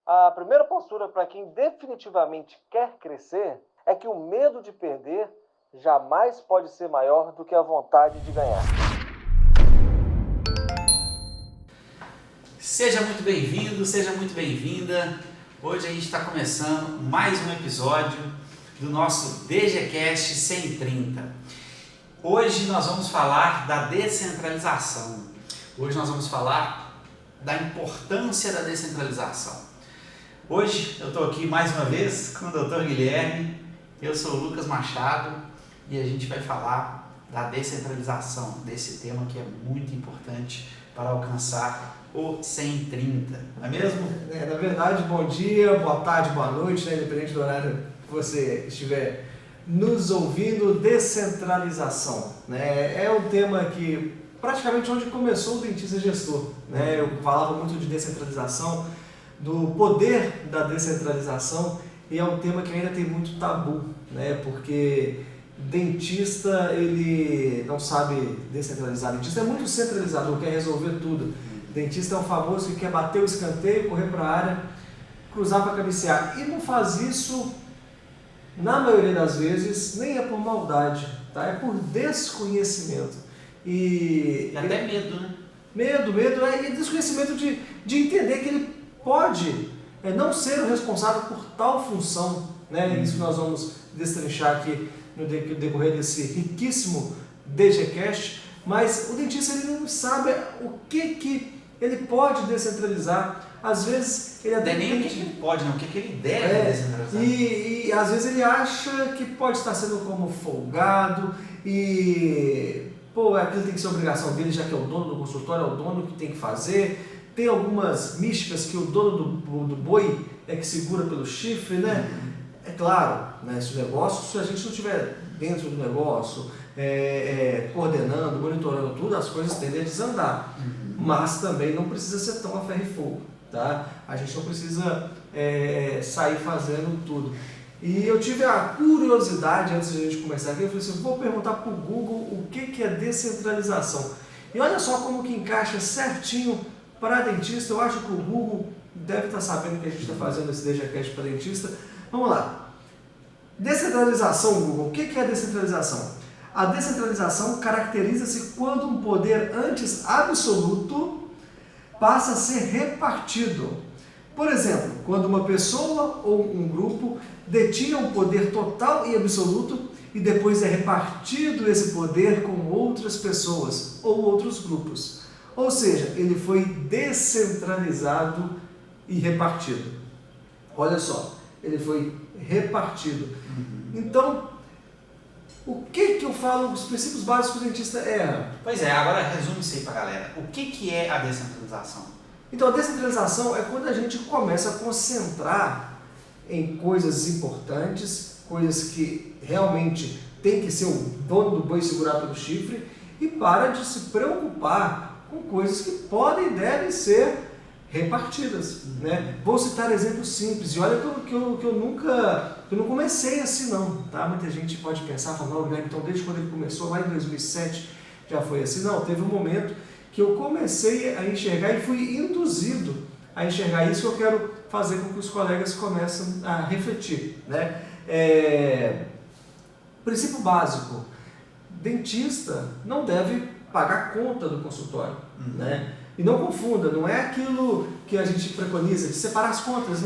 A primeira postura para quem definitivamente quer crescer é que o medo de perder jamais pode ser maior do que a vontade de ganhar. Seja muito bem-vindo, seja muito bem-vinda. Hoje a gente está começando mais um episódio do nosso DGCast 130. Hoje nós vamos falar da descentralização. Hoje nós vamos falar da importância da descentralização. Hoje eu estou aqui mais uma vez com o Dr. Guilherme, eu sou o Lucas Machado e a gente vai falar da descentralização, desse tema que é muito importante para alcançar o 130, não é mesmo? Na verdade, bom dia, boa tarde, boa noite, independente do horário que você estiver nos ouvindo. Descentralização, é um tema que praticamente onde começou o dentista gestor, eu falava muito de descentralização, do poder da descentralização, e é um tema que ainda tem muito tabu, porque dentista ele não sabe descentralizar, dentista é muito centralizador, quer resolver tudo. Dentista é o famoso que quer bater o escanteio, correr para a área, cruzar para cabecear, e não faz isso, na maioria das vezes, nem é por maldade, é por desconhecimento. E até medo, né? Medo, e desconhecimento de entender que ele pode não ser o responsável por tal função, Isso que nós vamos destrinchar aqui no decorrer desse riquíssimo DGCast, mas o dentista ele não sabe o que ele pode descentralizar. Às vezes ele até nem o que ele pode, não, o que ele deve descentralizar. E às vezes ele acha que pode estar sendo como folgado e aquilo tem que ser obrigação dele, já que é o dono do consultório, é o dono que tem que fazer. Tem algumas místicas que o dono do boi é que segura pelo chifre, É claro, se o negócio, se a gente não estiver dentro do negócio, coordenando, monitorando tudo, as coisas tendem a desandar. Mas também não precisa ser tão a ferro e fogo, A gente não precisa sair fazendo tudo. E eu tive a curiosidade, antes de a gente começar aqui, eu falei assim, vou perguntar para o Google o que é descentralização. E olha só como que encaixa certinho para dentista. Eu acho que o Google deve estar sabendo que a gente está fazendo esse DGCast para dentista. Vamos lá. Descentralização, Google. O que é a descentralização? A descentralização caracteriza-se quando um poder antes absoluto passa a ser repartido. Por exemplo, quando uma pessoa ou um grupo detinha um poder total e absoluto e depois é repartido esse poder com outras pessoas ou outros grupos. Ou seja, ele foi descentralizado e repartido. Olha só, ele foi repartido. Então, o que eu falo dos princípios básicos que o dentista erra? Pois é, agora resume isso aí pra galera. O que é a descentralização? Então, a descentralização é quando a gente começa a concentrar em coisas importantes, coisas que realmente tem que ser o dono do boi segurar pelo chifre, e para de se preocupar com coisas que podem e devem ser repartidas, Vou citar exemplos simples, e olha que eu não comecei assim não, Muita gente pode pensar, falar, então desde quando ele começou, lá em 2007, já foi assim. Não, teve um momento que eu comecei a enxergar e fui induzido a enxergar isso, que eu quero fazer com que os colegas comecem a refletir, Princípio básico, dentista não deve pagar conta do consultório, E não confunda, não é aquilo que a gente preconiza de separar as contas,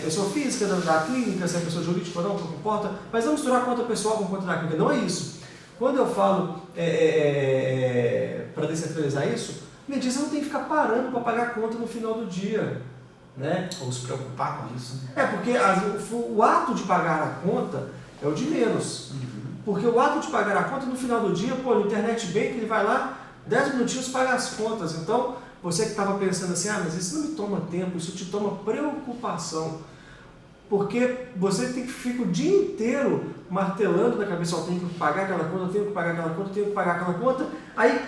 Pessoa física da clínica, se é pessoa jurídica ou não importa, mas não misturar conta pessoal com conta da clínica, não é isso. Quando eu falo para descentralizar isso, o dentista não tem que ficar parando para pagar a conta no final do dia, Ou se preocupar com isso. Porque o ato de pagar a conta é o de menos. Porque o ato de pagar a conta no final do dia, no internet bank, ele vai lá, 10 minutinhos paga as contas. Então, você que estava pensando assim, mas isso não me toma tempo, isso te toma preocupação. Porque você tem que ficar o dia inteiro martelando na cabeça, eu tenho que pagar aquela conta, eu tenho que pagar aquela conta, eu tenho que pagar aquela conta. Aí,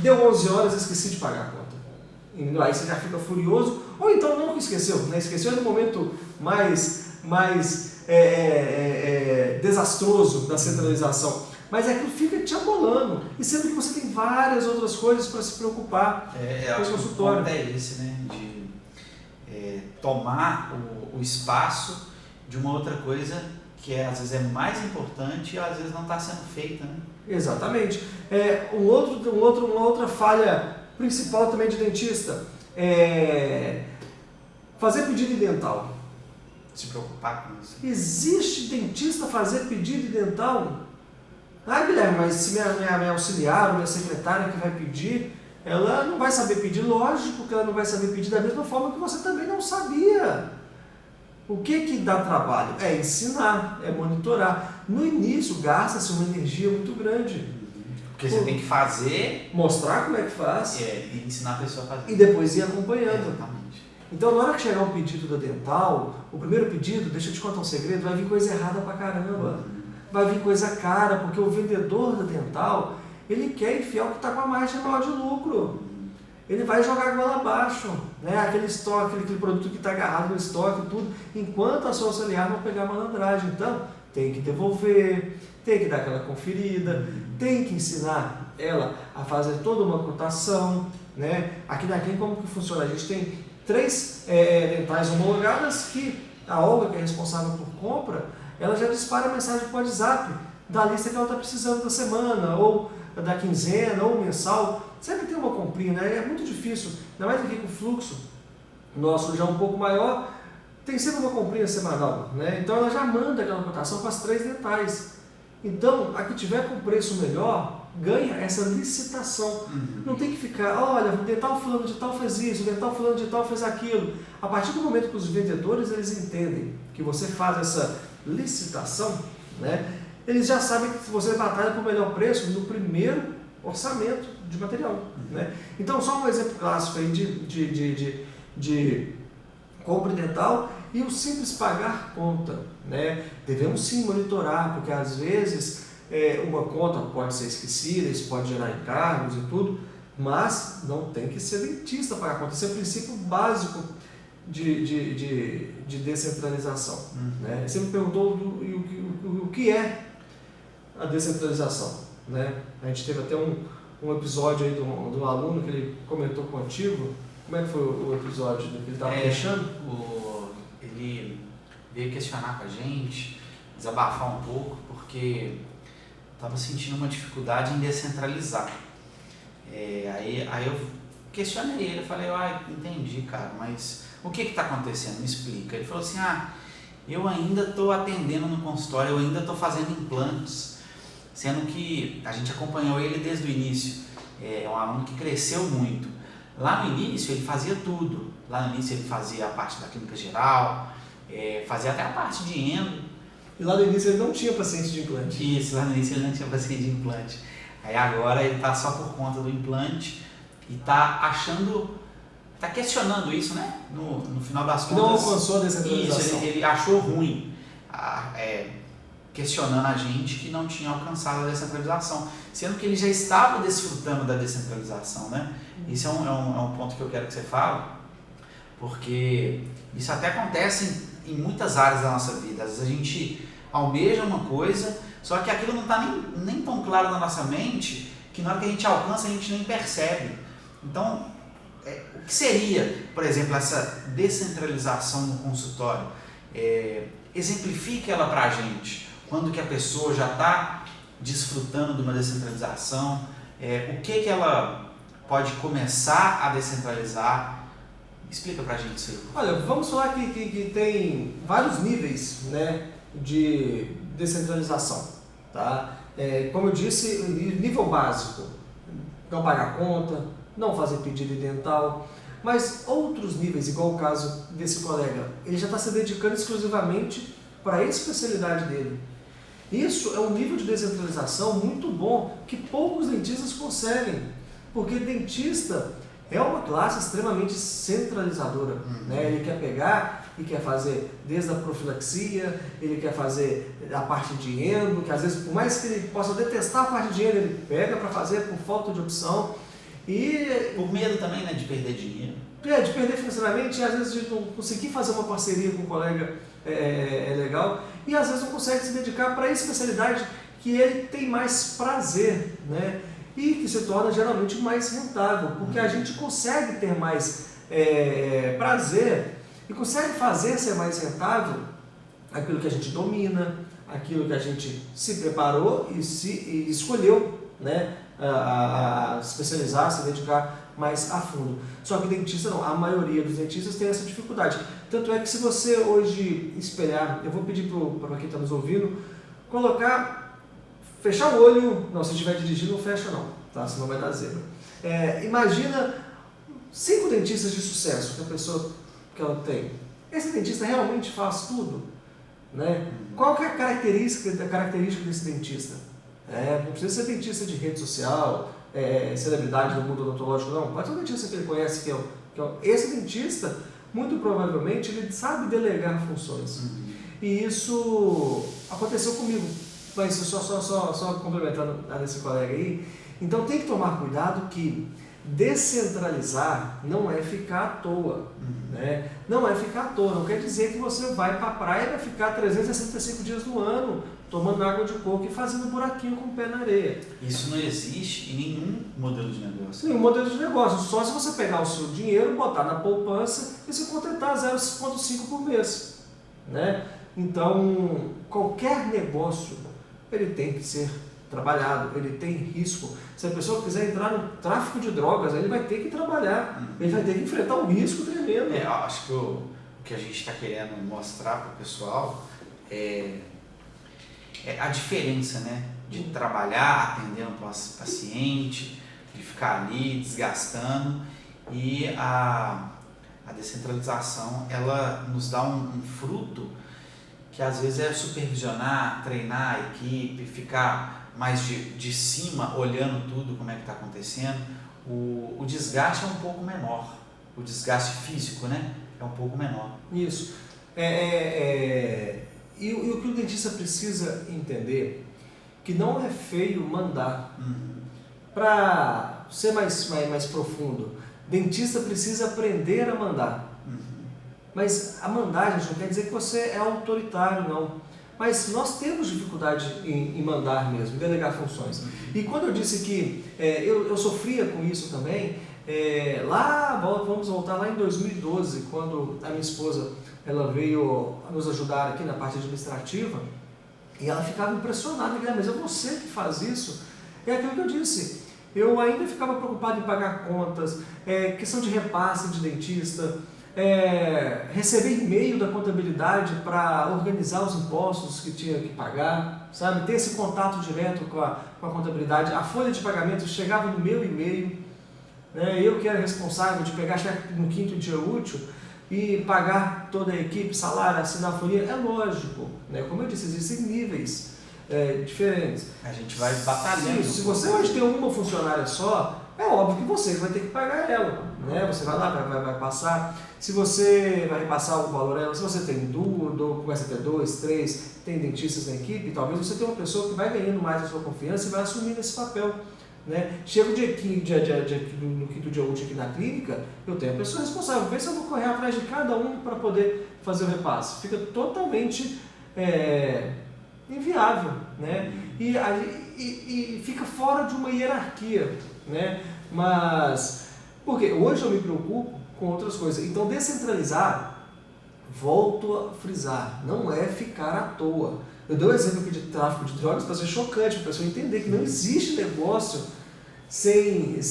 deu 11 horas e esqueci de pagar a conta. Aí você já fica furioso, ou então não esqueceu, Esqueceu no momento mais desastroso da centralização. Mas aquilo fica te abolando, e sendo que você tem várias outras coisas para se preocupar com o consultório. É esse, de tomar o espaço de uma outra coisa que às vezes é mais importante e às vezes não está sendo feita, né? Exatamente. Uma outra falha principal também de dentista é fazer pedido dental. Se preocupar com isso. Existe dentista fazer pedido dental? Ah, Guilherme, mas se minha auxiliar ou minha secretária que vai pedir, ela não vai saber pedir. Lógico que ela não vai saber pedir da mesma forma que você também não sabia. O que dá trabalho? É ensinar, é monitorar. No início gasta-se uma energia muito grande. Porque você tem que fazer... Mostrar como é que faz. E ensinar a pessoa a fazer. E depois ir acompanhando. Exatamente. Então, na hora que chegar um pedido da dental, o primeiro pedido, deixa eu te contar um segredo, vai vir coisa errada pra caramba. Vai vir coisa cara, porque o vendedor da dental, ele quer enfiar o que está com a margem maior de lucro. Ele vai jogar a goela abaixo, né? Aquele estoque, aquele produto que está agarrado no estoque e tudo, enquanto a sua auxiliar não pegar a malandragem. Então, tem que devolver, tem que dar aquela conferida, tem que ensinar ela a fazer toda uma cotação, né? Aqui na clínica, como que funciona? A gente tem 3 dentais homologadas que a Olga, que é responsável por compra, ela já dispara a mensagem para o WhatsApp da lista que ela está precisando da semana, ou da quinzena, ou mensal. Sempre tem uma comprinha, né? É muito difícil, ainda mais aqui com o fluxo nosso já um pouco maior, tem sempre uma comprinha semanal, né? Então ela já manda aquela cotação para as 3 dentais. Então, a que tiver com preço melhor, ganha essa licitação. Não tem que ficar, olha, o dental fulano de tal fez isso, o dental fulano de tal fez aquilo. A partir do momento que os vendedores eles entendem que você faz essa licitação, né, eles já sabem que você batalha por melhor preço no primeiro orçamento de material. Né? Então, só um exemplo clássico aí de compra dental e o simples pagar conta. Né? Devemos sim monitorar, porque às vezes uma conta pode ser esquecida, isso pode gerar encargos e tudo, mas não tem que ser dentista pagar conta. Esse é o princípio básico de descentralização. Né? Você me perguntou o que é a descentralização. Né? A gente teve até um episódio aí de um aluno que ele comentou contigo. Como é que foi o episódio que ele estava fechando? Ele veio questionar com a gente, desabafar um pouco, porque estava sentindo uma dificuldade em descentralizar. Aí eu questionei ele, falei, entendi, cara, mas o que está acontecendo? Me explica. Ele falou assim, eu ainda estou atendendo no consultório, eu ainda estou fazendo implantes, sendo que a gente acompanhou ele desde o início. É um aluno que cresceu muito. Lá no início ele fazia tudo. Lá no início ele fazia a parte da clínica geral, fazia até a parte de endo. E lá no início ele não tinha paciente de implante. Isso, lá no início ele não tinha paciente de implante. Aí agora ele está só por conta do implante e está questionando isso, né? No final das contas. Não alcançou a descentralização. Isso, ele achou ruim, questionando a gente que não tinha alcançado a descentralização, sendo que ele já estava desfrutando da descentralização, né? Isso é um ponto que eu quero que você fale, porque isso até acontece em muitas áreas da nossa vida. Às vezes a gente almeja uma coisa, só que aquilo não está nem tão claro na nossa mente, que na hora que a gente alcança a gente nem percebe. Então, o que seria, por exemplo, essa descentralização no consultório? Exemplifique ela para a gente. Quando que a pessoa já está desfrutando de uma descentralização, o que ela pode começar a descentralizar? Explica pra gente isso aí. Olha, vamos falar que tem vários níveis, né, de descentralização. Tá? Como eu disse, nível básico, não pagar conta, não fazer pedido dental, mas outros níveis, igual o caso desse colega, ele já está se dedicando exclusivamente para a especialidade dele. Isso é um nível de descentralização muito bom que poucos dentistas conseguem, porque dentista é uma classe extremamente centralizadora. Né? Ele quer pegar e quer fazer desde a profilaxia, ele quer fazer a parte de endo, que às vezes, por mais que ele possa detestar a parte de endo, ele pega para fazer por falta de opção. E por medo também, né, de perder dinheiro. De perder financeiramente, e às vezes de não conseguir fazer uma parceria com um colega é legal, e às vezes não consegue se dedicar para a especialidade que ele tem mais prazer, né? E que se torna geralmente mais rentável, porque a gente consegue ter mais prazer e consegue fazer ser mais rentável aquilo que a gente domina, aquilo que a gente se preparou e escolheu, né, a se especializar, se dedicar mais a fundo. Só que dentista não, a maioria dos dentistas tem essa dificuldade. Tanto é que se você hoje espelhar, eu vou pedir para quem está nos ouvindo, fechar o olho, não, se estiver dirigindo não fecha não, tá? Senão vai dar zebra. Imagina 5 dentistas de sucesso que a pessoa que ela tem. Esse dentista realmente faz tudo? Né? Qual que é a característica desse dentista? Não precisa ser dentista de rede social, celebridade do mundo odontológico, não. Pode ser um dentista que ele conhece, esse dentista, muito provavelmente, ele sabe delegar funções. E isso aconteceu comigo, mas só complementando a desse colega aí. Então tem que tomar cuidado que descentralizar não é ficar à toa. Né? Não é ficar à toa, não quer dizer que você vai para a praia e vai ficar 365 dias do ano tomando água de coco e fazendo buraquinho com o pé na areia. Isso não existe em nenhum modelo de negócio. Nenhum modelo de negócio, só se você pegar o seu dinheiro, botar na poupança e se contentar 0,5 por mês. Né? Então, qualquer negócio, ele tem que ser trabalhado, ele tem risco. Se a pessoa quiser entrar no tráfico de drogas, ele vai ter que trabalhar, ele vai ter que enfrentar um risco tremendo. Acho que o que a gente está querendo mostrar para o pessoal é a diferença, né, de trabalhar atendendo o paciente, de ficar ali desgastando, e a descentralização, ela nos dá um fruto que às vezes é supervisionar, treinar a equipe, ficar mais de cima, olhando tudo, como é que está acontecendo. O desgaste é um pouco menor, o desgaste físico, né, é um pouco menor. Isso. E o que o dentista precisa entender, que não é feio mandar. Para ser mais profundo, dentista precisa aprender a mandar. Mas a mandar, gente, não quer dizer que você é autoritário, não. Mas nós temos dificuldade em mandar mesmo, em delegar funções. E quando eu disse que eu sofria com isso também, vamos voltar lá em 2012, quando a minha esposa ela veio nos ajudar aqui na parte administrativa, e ela ficava impressionada, mas é você que faz isso? É aquilo que eu disse, eu ainda ficava preocupado em pagar contas, questão de repasse de dentista, receber e-mail da contabilidade para organizar os impostos que tinha que pagar, sabe? Ter esse contato direto com a contabilidade, a folha de pagamento chegava no meu e-mail, né? Eu que era responsável de pegar cheque no 5º dia útil e pagar toda a equipe, salário, assinar a folha, é lógico, né? Como eu disse, existem níveis diferentes. A gente vai batalhando. Se você hoje tem uma funcionária só, é óbvio que você vai ter que pagar ela, né? Você vai lá, vai passar. Se você vai repassar o valor a ela, se você tem dúvida, começa a ter 2, 3, tem dentistas na equipe, talvez você tenha uma pessoa que vai ganhando mais a sua confiança e vai assumindo esse papel. Né? Chega no 5º dia útil aqui na clínica, eu tenho a pessoa responsável, vê se eu vou correr atrás de cada um para poder fazer o repasse. Fica totalmente inviável, né? E fica fora de uma hierarquia, né? Mas, porque hoje eu me preocupo com outras coisas. Então, descentralizar, volto a frisar, não é ficar à toa. Eu dou um exemplo aqui de tráfico de drogas para ser chocante, para a pessoa entender que não existe negócio sem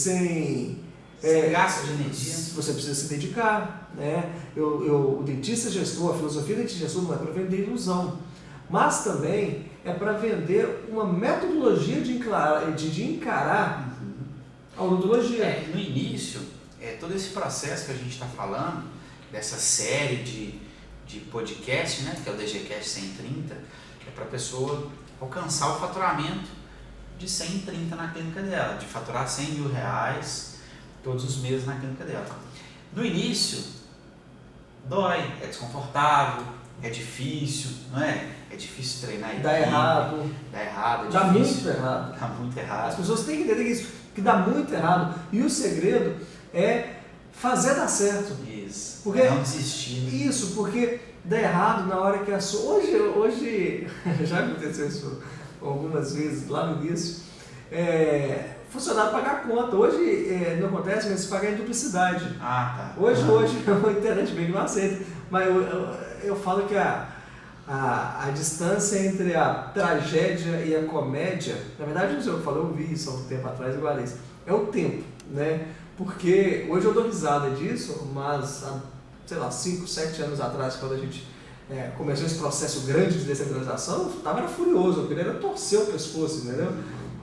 gasto de energia. Você precisa se dedicar, né? O dentista gestor, a filosofia do dentista gestor não é para vender ilusão, mas também é para vender uma metodologia de encarar a odontologia. No início, todo esse processo que a gente está falando, dessa série de podcast, né, que é o DGCast 130, é para a pessoa alcançar o faturamento de 130 na clínica dela, de faturar R$100 mil todos os meses na clínica dela. No início, dói, é desconfortável, é difícil, não é? É difícil treinar equipe. Dá errado. Dá muito errado. Dá muito errado. As pessoas têm que entender isso, que dá muito errado. E o segredo é fazer dar certo. Isso. Porque, não desistir. Isso, porque dá errado na hora que a sua... Hoje já aconteceu isso algumas vezes lá no início. Funcionário pagar conta. Hoje não acontece, mas se pagar em duplicidade. Ah, tá. Hoje a internet bem não aceita. Mas eu falo que a distância entre a tragédia e a comédia, na verdade não sei o que eu falo, eu vi isso há um tempo atrás, igual a isso, é o tempo, né? Porque hoje eu dou risada disso, mas há, sei lá, 5, 7 anos atrás, quando a gente começou esse processo grande de descentralização, eu estava furioso, eu queria torcer o pescoço, entendeu?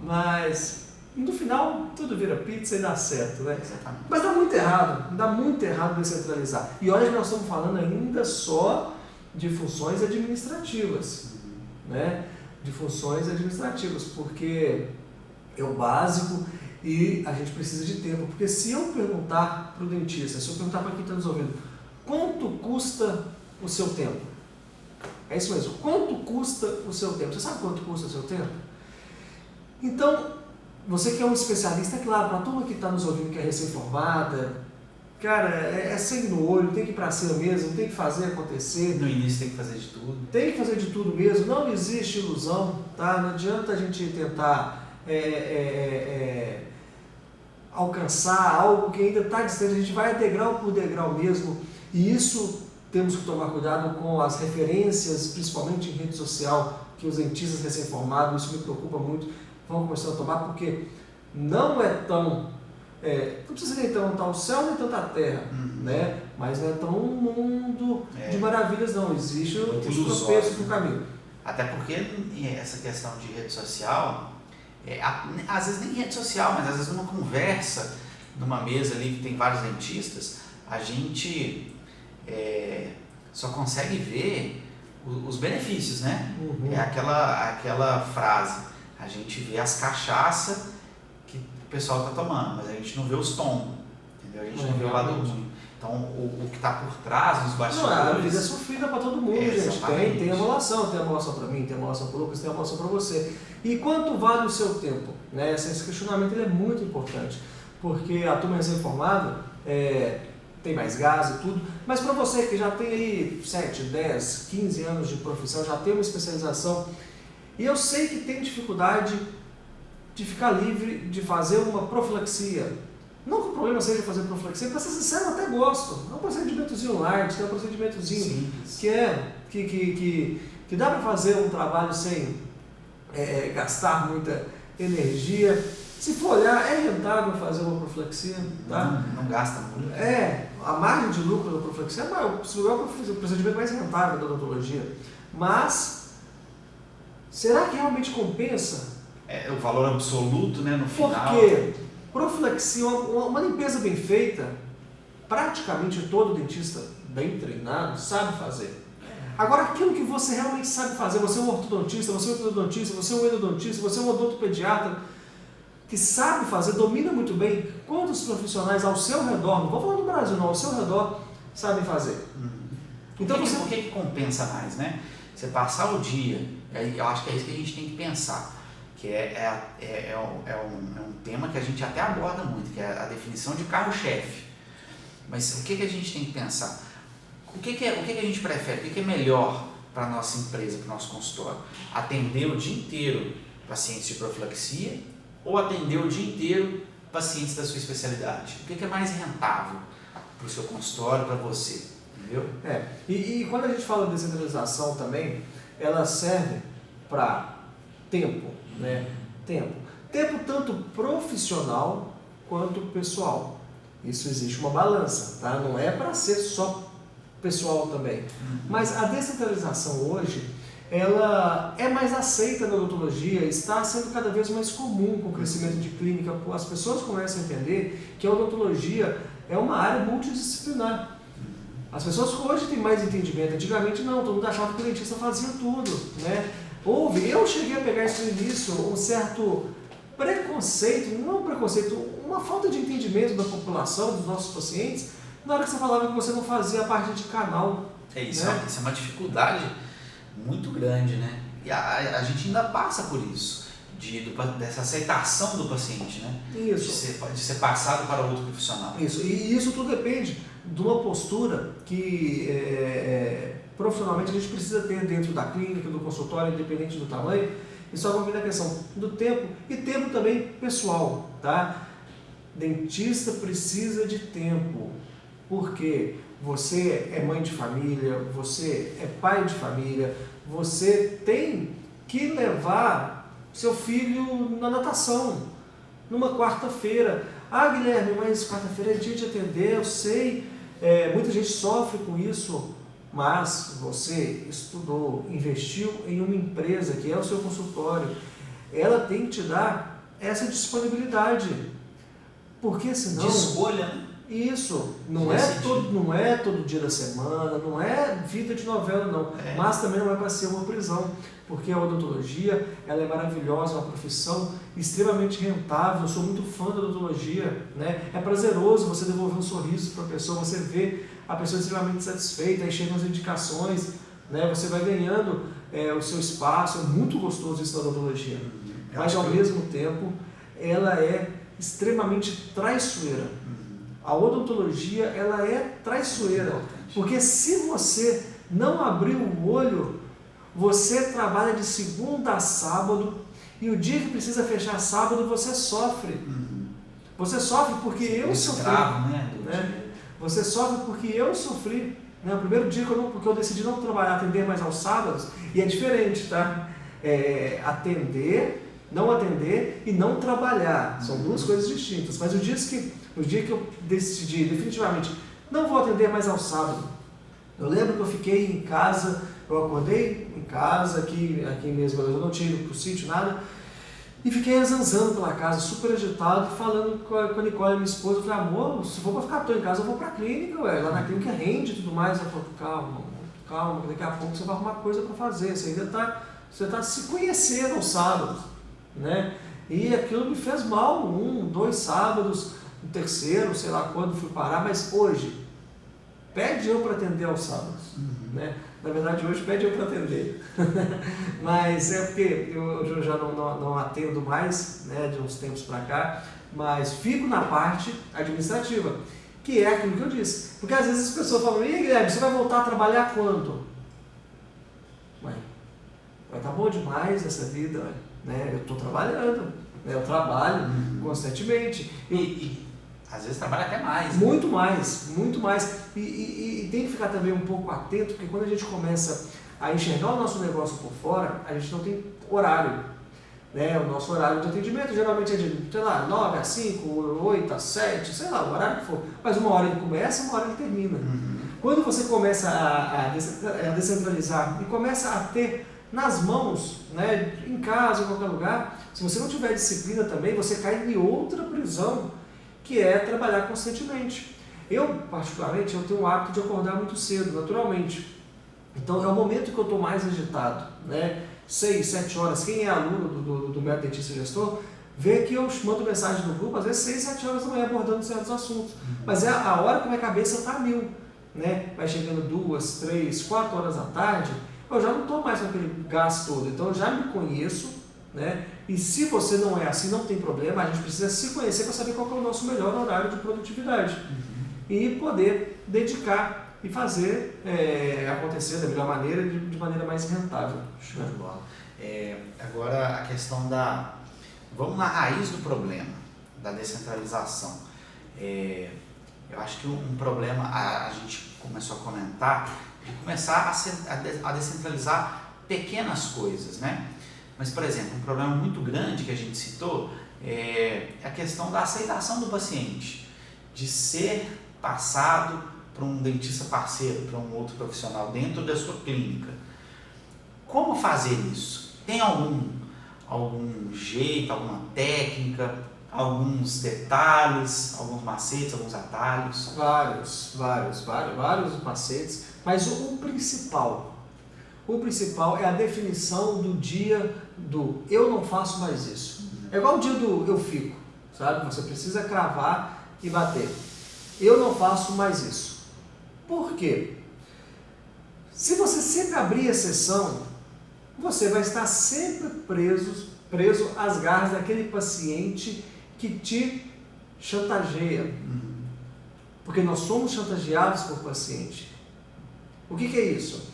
Mas no final tudo vira pizza e dá certo, né? Exatamente. Mas dá muito errado descentralizar. E olha que nós estamos falando ainda só de funções administrativas, né? De funções administrativas, porque é o básico e a gente precisa de tempo. Porque se eu perguntar para o dentista, se eu perguntar para quem está nos ouvindo, quanto custa o seu tempo? É isso mesmo, quanto custa o seu tempo? Você sabe quanto custa o seu tempo? Então, você que é um especialista, é claro, para a turma que está nos ouvindo, que é recém-formada, cara, é sangue no olho, tem que ir para cima mesmo, tem que fazer acontecer. No início tem que fazer de tudo. Tem que fazer de tudo mesmo, não existe ilusão, tá? Não adianta a gente tentar alcançar algo que ainda está distante, a gente vai degrau por degrau mesmo, e isso temos que tomar cuidado com as referências, principalmente em rede social, que os dentistas recém-formados, isso me preocupa muito, vão começar a tomar, porque não é tão... não precisa nem tanto o céu, nem tanto a terra, né? Mas não é tão um mundo de maravilhas, não. Existe os tropeços no caminho. Até porque essa questão de rede social, às vezes nem rede social, mas às vezes numa conversa, numa mesa ali que tem vários dentistas, a gente só consegue ver os benefícios, né? É aquela frase, a gente vê as cachaças que o pessoal está tomando, mas a gente não vê os tombos, entendeu? A gente não vê o lado ruim. Então, o que está por trás, nos bastidores... Não, a vida é sofrida para todo mundo, gente. Exatamente. Tem emolação para mim, tem emolação para o Lucas, tem emolação para você. E quanto vale o seu tempo? Né? Esse questionamento ele é muito importante, porque a turma recém-formada tem mais gás e tudo, mas para você que já tem aí 7, 10, 15 anos de profissão, já tem uma especialização, e eu sei que tem dificuldade de ficar livre de fazer uma profilaxia. Não que o problema seja fazer profilaxia, para ser sincero, eu até gosto. É um procedimentozinho light, é um procedimentozinho que dá para fazer um trabalho sem gastar muita energia. Se for olhar, é rentável fazer uma profilaxia. Tá? Não gasta muito. A margem de lucro da profilaxia é o procedimento mais rentável da odontologia. Mas, será que realmente compensa? O valor absoluto, né, no final. Porque profilaxia, uma limpeza bem feita, praticamente todo dentista bem treinado sabe fazer. Agora, aquilo que você realmente sabe fazer, você é um ortodontista, você é um ortodontista, você é um endodontista, você é um odontopediatra, que sabe fazer, domina muito bem, quantos profissionais ao seu redor, não vou falar do Brasil não, ao seu redor, sabem fazer. Então, por que compensa mais, né? Você passar o dia, eu acho que é isso que a gente tem que pensar, que é um tema que a gente até aborda muito, que é a definição de carro-chefe. Mas o que a gente tem que pensar? O que a gente prefere? O que é melhor para a nossa empresa, para o nosso consultório? Atender o dia inteiro pacientes de profilaxia ou atender o dia inteiro pacientes da sua especialidade? O que é mais rentável para o seu consultório, para você? Entendeu? E quando a gente fala de descentralização também, ela serve para tempo, né? Tempo tanto profissional quanto pessoal. Isso existe uma balança, tá? Não é para ser só pessoal também. Mas a descentralização hoje, ela é mais aceita na odontologia, está sendo cada vez mais comum com o crescimento de clínica. As pessoas começam a entender que a odontologia é uma área multidisciplinar. As pessoas hoje têm mais entendimento, antigamente não, todo mundo achava que o dentista fazia tudo, né? Eu cheguei a pegar isso no início, um certo preconceito, não preconceito, uma falta de entendimento da população, dos nossos pacientes, na hora que você falava que você não fazia a parte de canal. Isso, né? Isso é uma dificuldade muito grande, né? E a gente ainda passa por isso, dessa aceitação do paciente, né? Isso. De ser passado para outro profissional. Isso, e isso tudo depende de uma postura que profissionalmente a gente precisa ter dentro da clínica, do consultório, independente do tamanho. E só vamos ver a questão do tempo e tempo também pessoal, tá? Dentista precisa de tempo, porque você é mãe de família, você é pai de família, você tem que levar seu filho na natação, numa quarta-feira. Ah, Guilherme, mas quarta-feira é dia de atender, eu sei, muita gente sofre com isso, mas você estudou, investiu em uma empresa que é o seu consultório, ela tem que te dar essa disponibilidade, porque senão... De escolha, né? Isso, não é todo dia da semana, não é vida de novela não, mas também não é para ser uma prisão, porque a odontologia ela é maravilhosa, é uma profissão extremamente rentável, eu sou muito fã da odontologia, né? É prazeroso você devolver um sorriso para a pessoa, você vê a pessoa extremamente satisfeita, aí chegam as indicações, né? Você vai ganhando o seu espaço, é muito gostoso isso da odontologia, mas ao mesmo tempo ela é extremamente traiçoeira. A odontologia ela é traiçoeira, porque se você não abrir o olho, você trabalha de segunda a sábado e o dia que precisa fechar sábado você sofre. Você sofre porque eu sofri. Né? Você sofre porque eu sofri. Né? O primeiro dia porque eu decidi não trabalhar, atender mais aos sábados, e é diferente, tá? Não atender e não trabalhar. São duas coisas distintas. Mas o dia que eu decidi definitivamente não vou atender mais ao sábado, eu lembro que eu fiquei em casa, eu acordei em casa, aqui mesmo, eu não tinha ido para o sítio, nada, e fiquei zanzando pela casa, super agitado, falando com a Nicole, minha esposa, eu falei, amor, se for para ficar tô em casa, eu vou para a clínica, lá na clínica rende e tudo mais. Ela falou, calma, daqui a pouco você vai arrumar coisa para fazer, você ainda está se conhecendo aos sábados, né? E aquilo me fez mal, 2 sábados, o terceiro, sei lá quando fui parar, mas hoje, pede eu para atender aos sábados, né? Na verdade, hoje pede eu para atender, mas é porque eu já não atendo mais, né, de uns tempos para cá, mas fico na parte administrativa, que é aquilo que eu disse, porque às vezes as pessoas falam, e Guilherme, você vai voltar a trabalhar quando? Vai estar bom demais essa vida, né? Eu estou trabalhando, né? Eu trabalho constantemente, e às vezes trabalha até mais. Muito mais. E tem que ficar também um pouco atento, porque quando a gente começa a enxergar o nosso negócio por fora, a gente não tem horário. Né? O nosso horário de atendimento geralmente é de, sei lá, 9 a 5, 8 a 7, sei lá, o horário que for. Mas uma hora ele começa, uma hora ele termina. Quando você começa a descentralizar e começa a ter nas mãos, né, em casa, em qualquer lugar, se você não tiver disciplina também, você cai em outra prisão, que é trabalhar constantemente. Eu, particularmente, eu tenho o hábito de acordar muito cedo, naturalmente. Então, é o momento que eu estou mais agitado, né? 6, 7 horas. Quem é aluno do método dentista gestor, vê que eu mando mensagem no grupo, às vezes 6, 7 horas da manhã, abordando certos assuntos. Mas é a hora que minha cabeça está a mil, né? Vai chegando 2, 3, 4 horas da tarde, eu já não estou mais com aquele gás todo. Então, eu já me conheço, né? E se você não é assim, não tem problema, a gente precisa se conhecer para saber qual é o nosso melhor horário de produtividade e poder dedicar e fazer acontecer da melhor maneira, de maneira mais rentável. Show de bola. Agora a questão vamos na raiz do problema, da descentralização. Eu acho que um problema, a gente começou a comentar, de começar a descentralizar pequenas coisas, né? Mas, por exemplo, um problema muito grande que a gente citou é a questão da aceitação do paciente, de ser passado para um dentista parceiro, para um outro profissional dentro da sua clínica. Como fazer isso? Tem algum jeito, alguma técnica, alguns detalhes, alguns macetes, alguns atalhos? Vários macetes, mas o principal é a definição do dia do eu não faço mais isso. É igual o dia do eu fico, sabe? Você precisa cravar e bater. Eu não faço mais isso. Por quê? Se você sempre abrir exceção, você vai estar sempre preso às garras daquele paciente que te chantageia. Porque nós somos chantageados por paciente. O que é isso?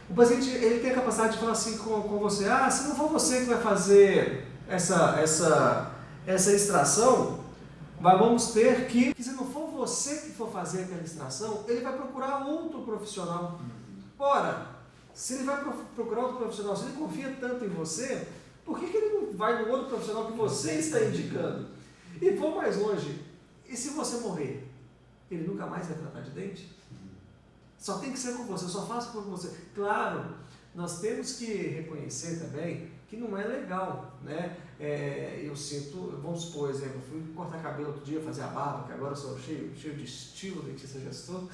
O paciente ele tem a capacidade de falar assim com você, se não for você que vai fazer essa extração, vamos ter que se não for você que for fazer aquela ensinação, ele vai procurar outro profissional. Ora, se ele vai procurar outro profissional, se ele confia tanto em você, por que ele não vai no outro profissional que você está indicando? E vou mais longe, e se você morrer, ele nunca mais vai tratar de dente? Só tem que ser com você, só faça com você. Claro, nós temos que reconhecer também que não é legal, né? Eu sinto, vamos supor, exemplo, eu fui cortar cabelo outro dia, fazer a barba, que agora eu sou cheio de estilo, dentista gestor,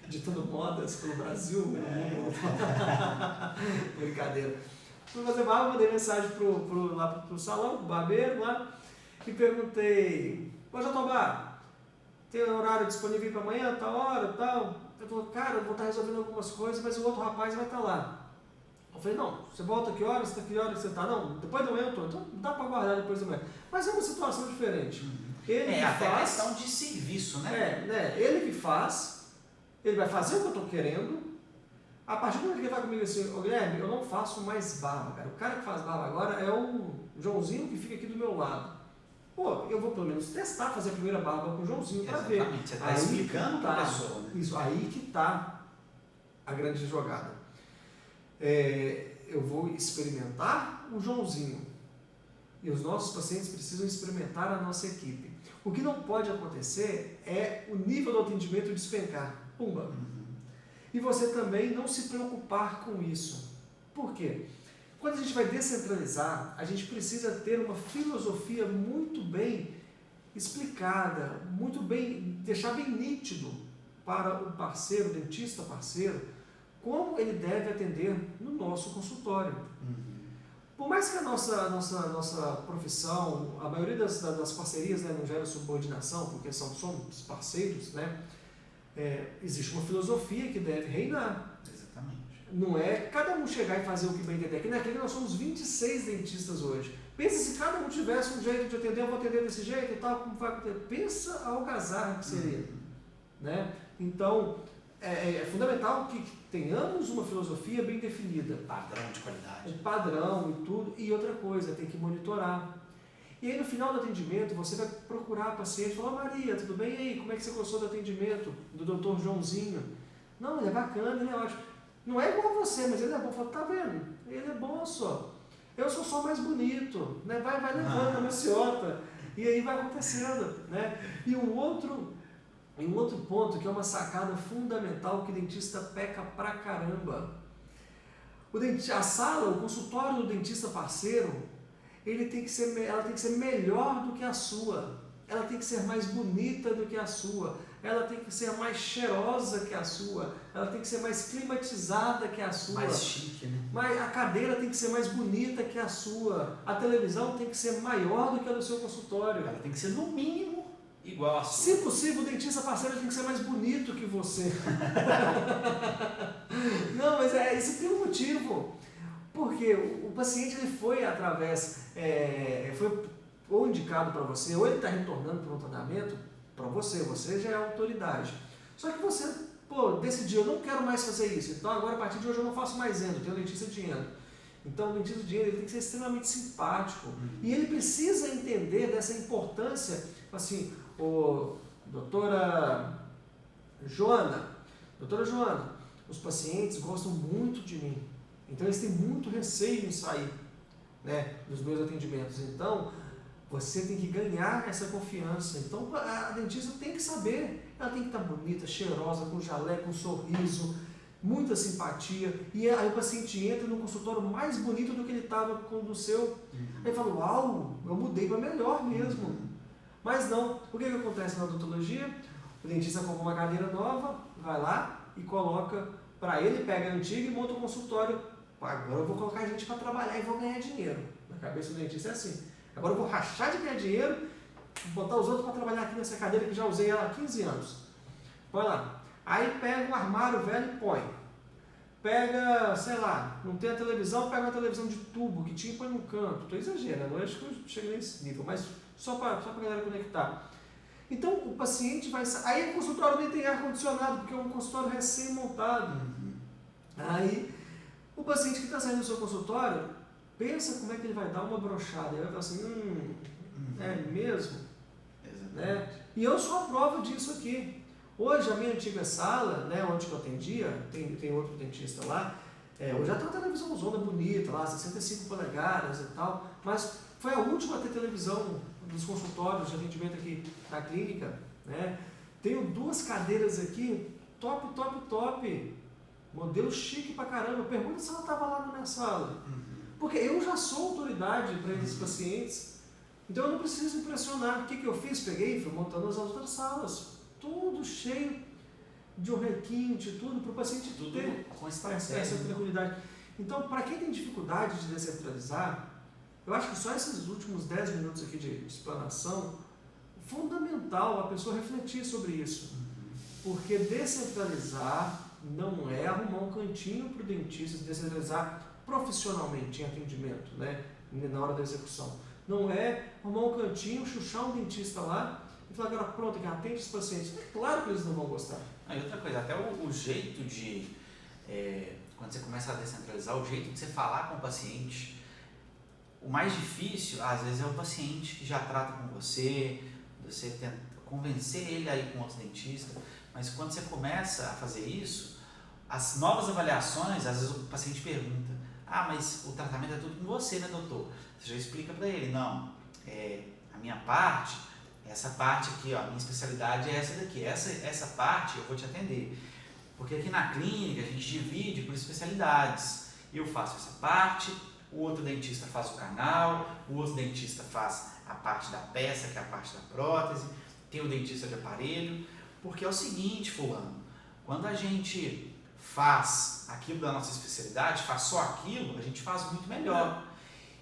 ditando modas pelo Brasil, brincadeira. Fui fazer barba, mandei mensagem lá pro salão, pro barbeiro lá, e perguntei, ô Jatobá, tem horário disponível para amanhã, tal hora, tal? Ele falou, cara, eu vou estar resolvendo algumas coisas, mas o outro rapaz vai estar lá. Eu falei, não, você volta que horas, que horas você está? Não, depois da manhã eu estou, então dá para guardar depois da manhã. Mas é uma situação diferente. Ele que até faz, questão de serviço, né? Ele que faz, ele vai fazer o que eu estou querendo. A partir do momento que ele vai comigo assim, ô Guilherme, eu não faço mais barba, cara. O cara que faz barba agora é o Joãozinho que fica aqui do meu lado. Pô, eu vou pelo menos testar, fazer a primeira barba com o Joãozinho para ver. Exatamente, você está explicando para a pessoa. Né? Isso, aí que está a grande jogada. Eu vou experimentar o Joãozinho e os nossos pacientes precisam experimentar a nossa equipe. O que não pode acontecer é o nível do atendimento despencar. Pumba! E você também não se preocupar com isso. Por quê? Quando a gente vai descentralizar, a gente precisa ter uma filosofia muito bem explicada, muito bem, deixar bem nítido para o parceiro, o dentista parceiro, como ele deve atender no nosso consultório. Por mais que a nossa profissão, a maioria das parcerias, né, não gera subordinação, porque somos parceiros, né, existe uma filosofia que deve reinar. Exatamente. Não é cada um chegar e fazer o que bem entender. Aqui naquele nós somos 26 dentistas hoje. Pensa se cada um tivesse um jeito de atender, eu vou atender desse jeito e tal, como vai acontecer. Pensa a algazarra que seria. Né? Então, é fundamental que tenhamos uma filosofia bem definida. Padrão de qualidade. Um padrão e tudo. E outra coisa, tem que monitorar. E aí no final do atendimento, você vai procurar a paciente e falar, Maria, tudo bem? E aí, como é que você gostou do atendimento do Dr. Joãozinho? Não, ele é bacana, ele é ótimo. Não é igual a você, mas ele é bom. Fala, tá vendo? Ele é bom só. Eu sou só mais bonito. Né? Vai levando a maciota. E aí vai acontecendo. Né? E um outro ponto, que é uma sacada fundamental, que o dentista peca pra caramba. A sala, o consultório do dentista parceiro, ela tem que ser melhor do que a sua. Ela tem que ser mais bonita do que a sua. Ela tem que ser mais cheirosa que a sua. Ela tem que ser mais climatizada que a sua. Mais chique, né? Mas a cadeira tem que ser mais bonita que a sua. A televisão tem que ser maior do que a do seu consultório. Ela tem que ser, no mínimo, igual a sua. Se possível, o dentista parceiro tem que ser mais bonito que você. Não, mas isso tem um motivo. Porque o paciente ele foi através, foi ou indicado para você, ou ele está retornando para um tratamento para você já é autoridade. Só que você, decidiu, eu não quero mais fazer isso, então agora a partir de hoje eu não faço mais endo, tenho dentista de endo. Então o dentista de endo ele tem que ser extremamente simpático e ele precisa entender dessa importância, assim, doutora Joana, os pacientes gostam muito de mim, então eles têm muito receio em sair, né, dos meus atendimentos. Então você tem que ganhar essa confiança. Então a dentista tem que saber, ela tem que estar bonita, cheirosa, com jaleco, com sorriso, muita simpatia. E aí o paciente entra no consultório mais bonito do que ele estava com o seu. Aí fala, uau, eu mudei para melhor mesmo. Mas não, o que acontece na odontologia? O dentista compra uma cadeira nova, vai lá e coloca para ele, pega a antiga e monta um consultório. Agora eu vou colocar gente para trabalhar e vou ganhar dinheiro. Na cabeça do dentista é assim. Agora eu vou rachar de ganhar dinheiro, botar os outros para trabalhar aqui nessa cadeira que já usei ela há 15 anos. Põe lá. Aí pega um armário velho e põe. Pega, sei lá, não tem a televisão, pega uma televisão de tubo que tinha e põe no canto. Estou exagerando, eu acho que eu cheguei nesse nível, mas só para a galera conectar. Então o paciente vai... Aí o consultório nem tem ar-condicionado, porque é um consultório recém-montado. Aí o paciente que está saindo do seu consultório, pensa como é que ele vai dar uma brochada. Ele vai falar assim, é mesmo? Exatamente. Né? E eu sou a prova disso aqui. Hoje, a minha antiga sala, né, onde eu atendia, tem outro dentista lá, hoje já tem uma televisão zona bonita lá, 65 polegadas e tal, mas foi a última a ter televisão dos consultórios de atendimento aqui na clínica, né? Tenho 2 cadeiras aqui, top, modelo chique pra caramba. Pergunta se ela estava lá na minha sala. Porque eu já sou autoridade para esses pacientes, então eu não preciso impressionar. O que eu fiz? Peguei e fui montando as outras salas, tudo cheio de um requinte, tudo para o paciente tudo ter com essa tranquilidade. Então, para quem tem dificuldade de descentralizar, eu acho que só esses últimos 10 minutos aqui de explanação, fundamental a pessoa refletir sobre isso. Porque descentralizar não é arrumar um cantinho para o dentista, descentralizar profissionalmente em atendimento, né, na hora da execução. Não é arrumar um cantinho, chuchar um dentista lá e falar, agora pronto, que atende os pacientes. É claro que eles não vão gostar. E outra coisa, até o jeito de, quando você começa a descentralizar, o jeito de você falar com o paciente, o mais difícil, às vezes, é o paciente que já trata com você tenta convencer ele a ir com outro dentista, mas quando você começa a fazer isso, as novas avaliações, às vezes o paciente pergunta, mas o tratamento é tudo com você, né, doutor? Você já explica para ele, não, a minha parte, essa parte aqui, ó, a minha especialidade é essa daqui, essa parte eu vou te atender, porque aqui na clínica a gente divide por especialidades, eu faço essa parte, o outro dentista faz o canal, o outro dentista faz a parte da peça, que é a parte da prótese, tem o dentista de aparelho, porque é o seguinte, fulano, quando a gente faz aquilo da nossa especialidade, faz só aquilo, a gente faz muito melhor.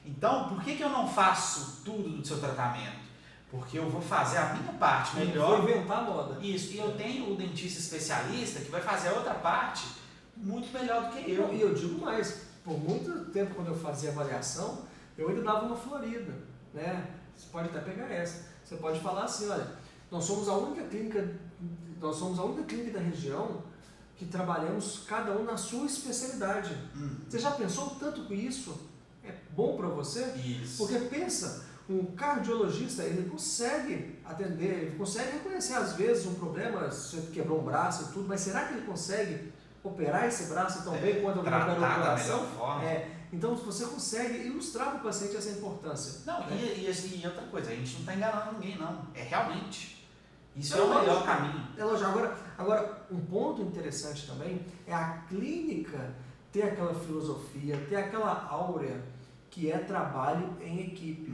Então, por que eu não faço tudo do seu tratamento? Porque eu vou fazer a minha parte melhor. Vou inventar a moda. Isso, e eu tenho o dentista especialista que vai fazer a outra parte muito melhor do que eu. E eu digo mais, por muito tempo quando eu fazia avaliação, eu ainda dava uma florida, né? Você pode até pegar essa. Você pode falar assim, olha, nós somos a única clínica da região que trabalhamos cada um na sua especialidade. Você já pensou tanto que isso é bom para você? Isso. Porque pensa, um cardiologista, ele consegue atender, ele consegue reconhecer às vezes um problema, você quebrou um braço e tudo, mas será que ele consegue operar esse braço tão bem quanto operar o coração? Então você consegue ilustrar para o paciente essa importância. Não, né? e outra coisa, a gente não está enganando ninguém, não. É realmente. Isso é o melhor caminho. É lógico. Agora, um ponto interessante também é a clínica ter aquela filosofia, ter aquela áurea que é trabalho em equipe.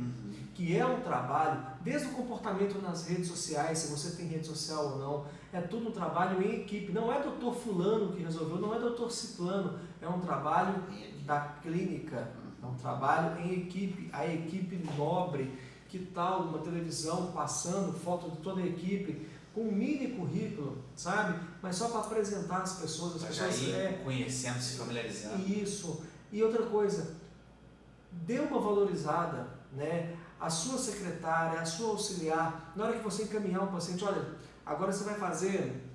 Que é um trabalho, desde o comportamento nas redes sociais, se você tem rede social ou não, é tudo um trabalho em equipe. Não é doutor fulano que resolveu, não é doutor ciclano, é um trabalho da clínica, é um trabalho em equipe, a equipe nobre. Que tal uma televisão passando foto de toda a equipe com um mini currículo, sabe? Mas só para apresentar as pessoas. As pessoas conhecendo, se familiarizando. Isso. E outra coisa, dê uma valorizada, né? A sua secretária, a sua auxiliar, na hora que você encaminhar um paciente, olha, agora você vai fazer,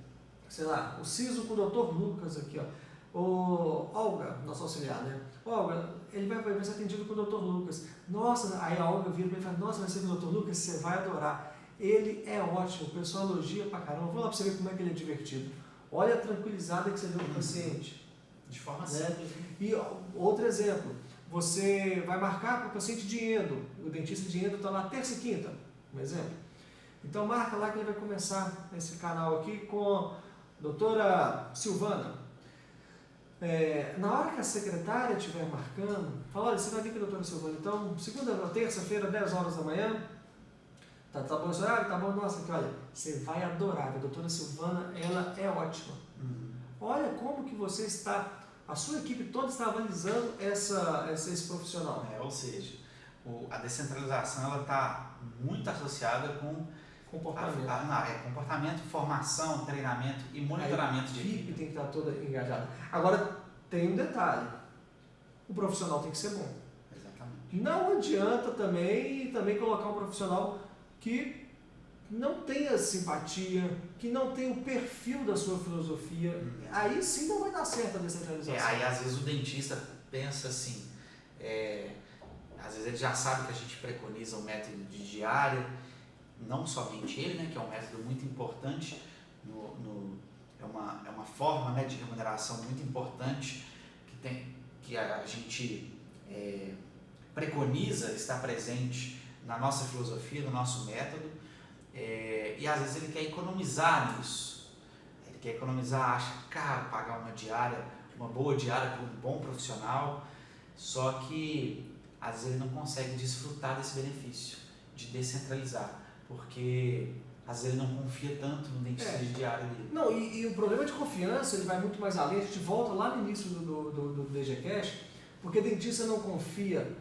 sei lá, o siso com o Dr. Lucas aqui, ó. O Olga, nosso auxiliar, né? Olga, ele vai ser atendido com o Dr. Lucas. Nossa, aí a Olga vira para ele e fala, nossa, vai ser com o Dr. Lucas, você vai adorar. Ele é ótimo, o pessoal elogia pra caramba. Vou lá para você ver como é que ele é divertido. Olha a tranquilizada que você deu no paciente. De forma né? simples. E outro exemplo, você vai marcar para o paciente de endo, o dentista de endo está lá terça e quinta, um exemplo. Então marca lá que ele vai começar esse canal aqui com a doutora Silvana. Na hora que a secretária estiver marcando, fala, olha, você vai vir com a doutora Silvana, então segunda ou terça-feira, 10 horas da manhã, tá bom esse horário? Tá bom, nossa, aqui, olha, você vai adorar, a doutora Silvana, ela é ótima. Olha como que você está, a sua equipe toda está avalizando esse profissional. Ou seja, a descentralização ela está muito associada com Comportamento. Comportamento, formação, treinamento e monitoramento de equipe. Tem que estar toda engajada. Agora, tem um detalhe. O profissional tem que ser bom. Exatamente. Não adianta também colocar um profissional que não tenha simpatia, que não tenha o perfil da sua filosofia. Aí sim não vai dar certo a descentralização. Aí às vezes o dentista pensa assim, às vezes ele já sabe que a gente preconiza um método de diária, não somente ele, né, que é um método muito importante, é uma forma, né, de remuneração muito importante que a gente preconiza estar presente na nossa filosofia, no nosso método, e às vezes ele quer economizar nisso. Ele quer economizar, acha caro pagar uma boa diária para um bom profissional, só que às vezes ele não consegue desfrutar desse benefício de descentralizar, porque às vezes ele não confia tanto no dentista de diária dele. Não, e o problema de confiança ele vai muito mais além. A gente volta lá no início do DGCast, porque dentista não confia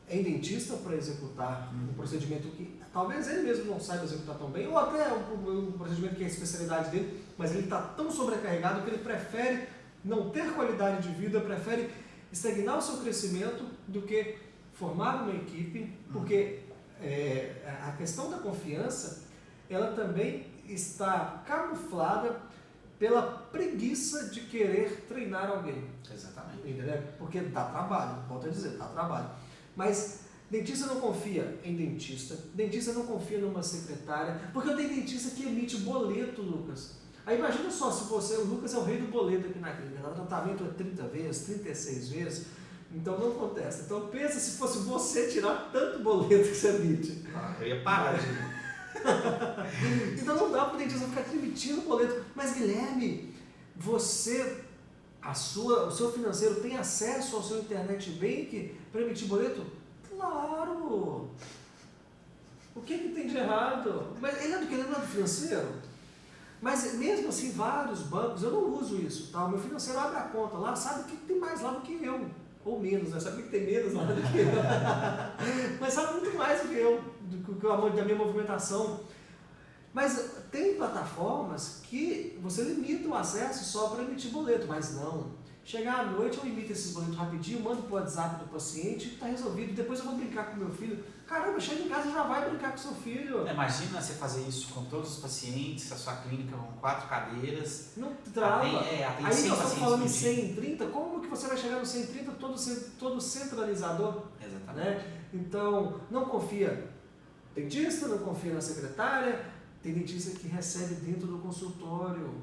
em dentista para executar um procedimento que talvez ele mesmo não saiba executar tão bem, ou até um procedimento que é a especialidade dele, mas ele está tão sobrecarregado que ele prefere não ter qualidade de vida, prefere estagnar o seu crescimento do que formar uma equipe, porque a questão da confiança, ela também está camuflada pela preguiça de querer treinar alguém. Exatamente. Entendeu? Porque dá trabalho, volto a dizer, dá trabalho. Mas dentista não confia em dentista não confia numa secretária, porque eu tenho dentista que emite boleto, Lucas. Aí imagina só, se o Lucas é o rei do boleto aqui na clínica, o tratamento é 30 vezes, 36 vezes, então não acontece. Então pensa se fosse você tirar tanto boleto que você emite. Eu ia parar de... Então não dá para o dentista ficar emitindo boleto. Mas Guilherme, o seu financeiro tem acesso ao seu internet bank para emitir boleto? Claro! O que tem de errado? Mas ele é do que? Ele não é do financeiro? Mas mesmo assim, vários bancos, eu não uso isso, tá? O meu financeiro abre a conta lá, sabe que tem mais lá do que eu. Ou menos, né? Sabe que tem menos lá do que eu. Mas sabe muito mais do que eu, da minha movimentação. Mas tem plataformas que você limita o acesso só para emitir boleto, mas não. Chegar à noite, eu emito esses boletos rapidinho, mando para o WhatsApp do paciente e está resolvido. Depois eu vou brincar com meu filho. Caramba, chega em casa e já vai brincar com seu filho. Imagina você fazer isso com todos os pacientes, a sua clínica com 4 cadeiras. Não trava. Aí nós estamos falando em 130, como que você vai chegar no 130 todo centralizador? Exatamente. Né? Então, não confia no dentista, não confia na secretária. Tem dentista que recebe dentro do consultório.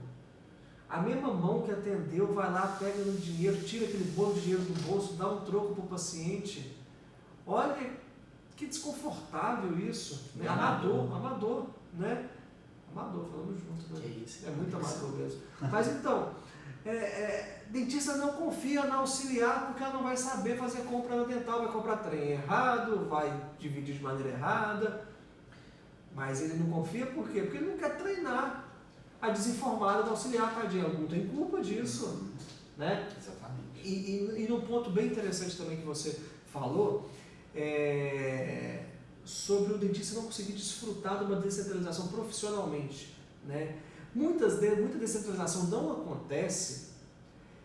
A mesma mão que atendeu vai lá, pega no dinheiro, tira aquele bolo de dinheiro do bolso, dá um troco para o paciente. Olha que desconfortável isso. Né? Amador, né? Amador, falamos junto. Né? Que isso, é muito amador mesmo. Mas então, dentista não confia na auxiliar porque ela não vai saber fazer compra no dental, vai comprar trem errado, vai dividir de maneira errada. Mas ele não confia por quê? Porque ele não quer treinar a desinformada do auxiliar, tadinha. Não tem culpa disso. Né? Exatamente. E num ponto bem interessante também que você falou, sobre o dentista não conseguir desfrutar de uma descentralização profissionalmente. Né? Muita descentralização não acontece,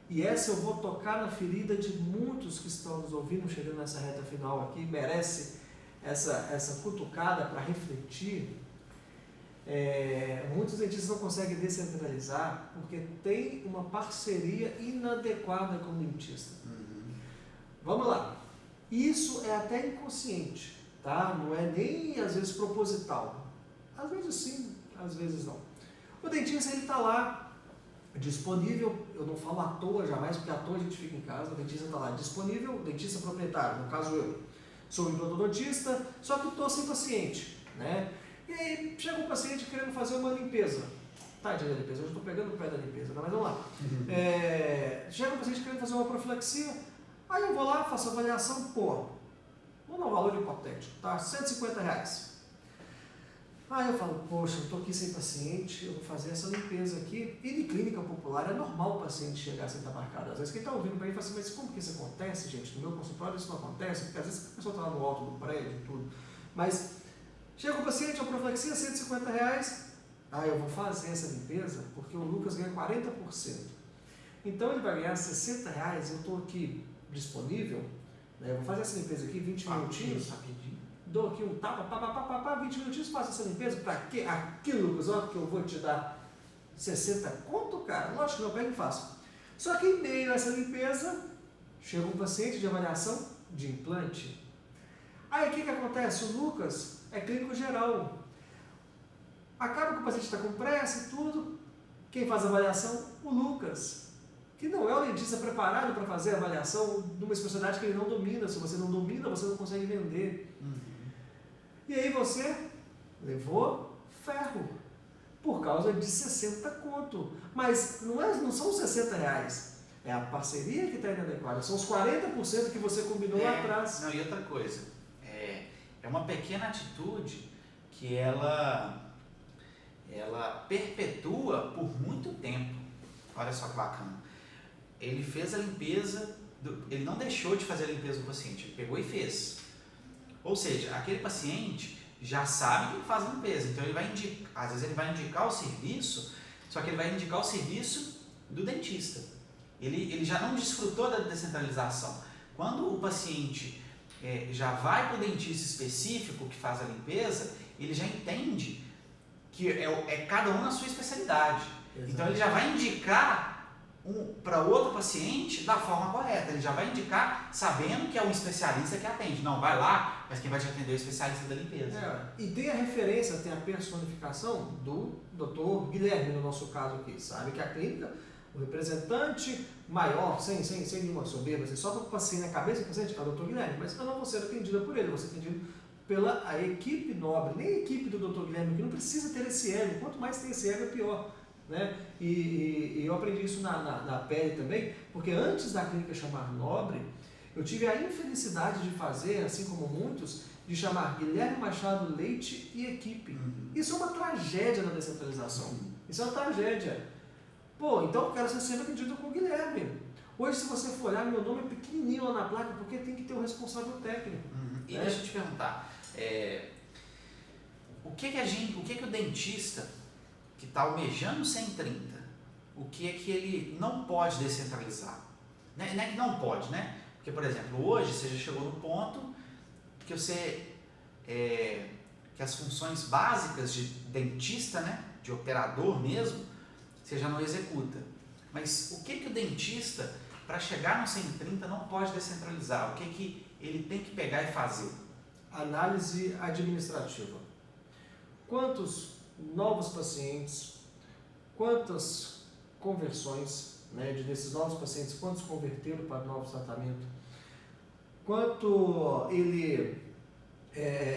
e essa eu vou tocar na ferida de muitos que estão nos ouvindo, chegando nessa reta final aqui, merece essa cutucada para refletir. Muitos dentistas não conseguem descentralizar porque tem uma parceria inadequada com o dentista. Vamos lá. Isso é até inconsciente, tá? Não é nem às vezes proposital. Às vezes sim, às vezes não. O dentista ele está lá disponível, eu não falo à toa jamais, porque à toa a gente fica em casa, o dentista está lá disponível, o dentista proprietário, no caso eu sou implantodonista, só que estou sem paciente, né? E aí chega um paciente querendo fazer uma limpeza. Tadinha da limpeza, eu estou pegando o pé da limpeza, mas vamos lá. Chega um paciente querendo fazer uma profilaxia, aí eu vou lá, faço a avaliação, vou dar um valor hipotético, tá? R$150. Aí eu falo, poxa, eu estou aqui sem paciente, eu vou fazer essa limpeza aqui. E de clínica popular é normal o paciente chegar sem estar marcado. Às vezes quem está ouvindo para mim fala assim, mas como que isso acontece, gente? No meu consultório isso não acontece, porque às vezes a pessoa está lá no alto do prédio e tudo. Mas chega o paciente, a profilaxia, R$150. Aí eu vou fazer essa limpeza porque o Lucas ganha 40%. Então ele vai ganhar R$60, eu estou aqui disponível, né? Eu vou fazer essa limpeza aqui, 20 minutinhos, rapidinho. Dou aqui um tapa, 20 minutinhos, faço essa limpeza, para quê? Aqui, Lucas, olha que eu vou te dar 60 conto, cara. Lógico que eu pego e faço. Só que em meio a essa limpeza, chega um paciente de avaliação de implante. Aí o que acontece? O Lucas é clínico geral. Acaba que o paciente está com pressa e tudo. Quem faz a avaliação? O Lucas. Que não é o dentista preparado para fazer a avaliação de uma especialidade que ele não domina. Se você não domina, você não consegue vender. E aí você levou ferro por causa de 60 conto. Mas não são os 60 reais. É a parceria que está inadequada. São os 40% que você combinou lá atrás. Não, e outra coisa. É uma pequena atitude que ela perpetua por muito tempo. Olha só que bacana. Ele fez a limpeza, ele não deixou de fazer a limpeza do paciente, ele pegou e fez. Ou seja, aquele paciente já sabe que ele faz a limpeza, então ele vai indicar, às vezes ele vai indicar o serviço, só que ele vai indicar o serviço do dentista. Ele já não desfrutou da descentralização. Quando o paciente já vai para o dentista específico que faz a limpeza, ele já entende que é cada um na sua especialidade. Exato. Então ele já vai indicar para outro paciente da forma correta. Ele já vai indicar sabendo que é um especialista que atende. Não, vai lá, mas quem vai te atender é o especialista da limpeza. E tem a referência, tem a personificação do Dr. Guilherme, no nosso caso aqui. Sabe que a clínica, o representante maior, sem nenhuma soberba, só para o paciente na cabeça do paciente, é o Dr. Guilherme. Mas eu não vou ser atendida por ele, vou ser atendido pela a equipe nobre, nem a equipe do Dr. Guilherme, que não precisa ter esse ego. Quanto mais tem esse ego, é pior. Né? E eu aprendi isso na pele também, porque antes da clínica chamar Nobre, eu tive a infelicidade de fazer, assim como muitos, de chamar Guilherme Machado Leite e equipe. Isso é uma tragédia na descentralização. Isso é uma tragédia. Pô, então eu quero ser sempre atendido com o Guilherme. Hoje, se você for olhar, meu nome é pequenininho lá na placa, porque tem que ter um responsável técnico. E deixa eu te perguntar, o que o dentista que está almejando 130, o que é que ele não pode descentralizar? Não é que não pode, né? Porque, por exemplo, hoje você já chegou no ponto que que as funções básicas de dentista, né, de operador mesmo, você já não executa. Mas o que o dentista, para chegar no 130, não pode descentralizar? O que ele tem que pegar e fazer? Análise administrativa. Quantos novos pacientes, quantas conversões, né, desses novos pacientes, quantos converteram para novos tratamentos, quanto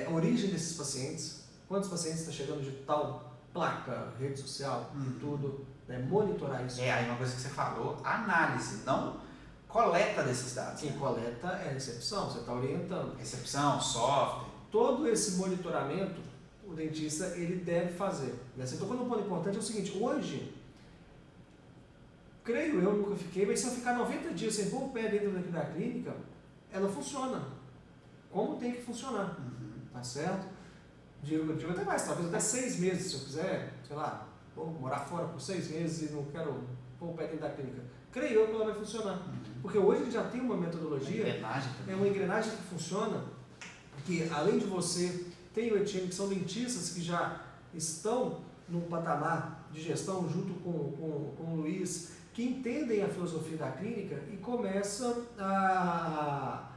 a origem desses pacientes, quantos pacientes estão chegando de tal placa, rede social, tudo, né, monitorar isso. Aí uma coisa que você falou, análise, não coleta desses dados. Quem coleta é a recepção, você está orientando. Recepção, software. Todo esse monitoramento o dentista ele deve fazer. Você tocou num ponto importante, é o seguinte, hoje, creio eu, nunca fiquei, mas se eu ficar 90 dias sem pôr o pé dentro da clínica, ela funciona como tem que funcionar, tá certo? Digo até mais, talvez até 6 meses, se eu quiser, sei lá, vou morar fora por 6 meses e não quero pôr o pé dentro da clínica. Creio eu que ela vai funcionar, porque hoje a gente já tem uma metodologia, uma engrenagem que funciona, que além de você tem o Etienne, que são dentistas que já estão num patamar de gestão junto com o Luiz, que entendem a filosofia da clínica e começam a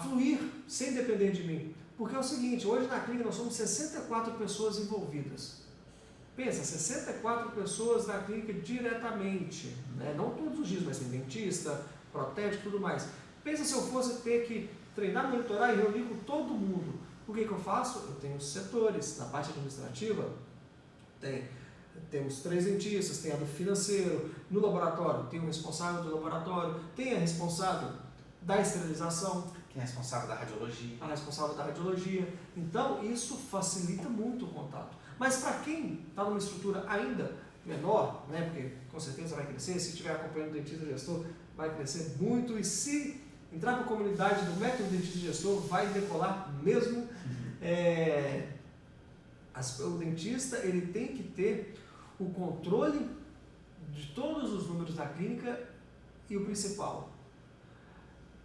fluir sem depender de mim. Porque é o seguinte, hoje na clínica nós somos 64 pessoas envolvidas. Pensa, 64 pessoas na clínica diretamente, né? Não todos os dias, mas tem dentista, protético e tudo mais. Pensa se eu fosse ter que treinar, monitorar e reunir com todo mundo. O que eu faço? Eu tenho os setores. Na parte administrativa, temos 3 dentistas, tem a do financeiro, no laboratório tem o responsável do laboratório, tem a responsável da esterilização, tem a responsável da radiologia. A responsável da radiologia. Então, isso facilita muito o contato. Mas para quem está numa estrutura ainda menor, né, porque com certeza vai crescer, se estiver acompanhando o dentista gestor, vai crescer muito, e se entrar para a comunidade do método dentista gestor, vai decolar mesmo. O dentista ele tem que ter o controle de todos os números da clínica e o principal,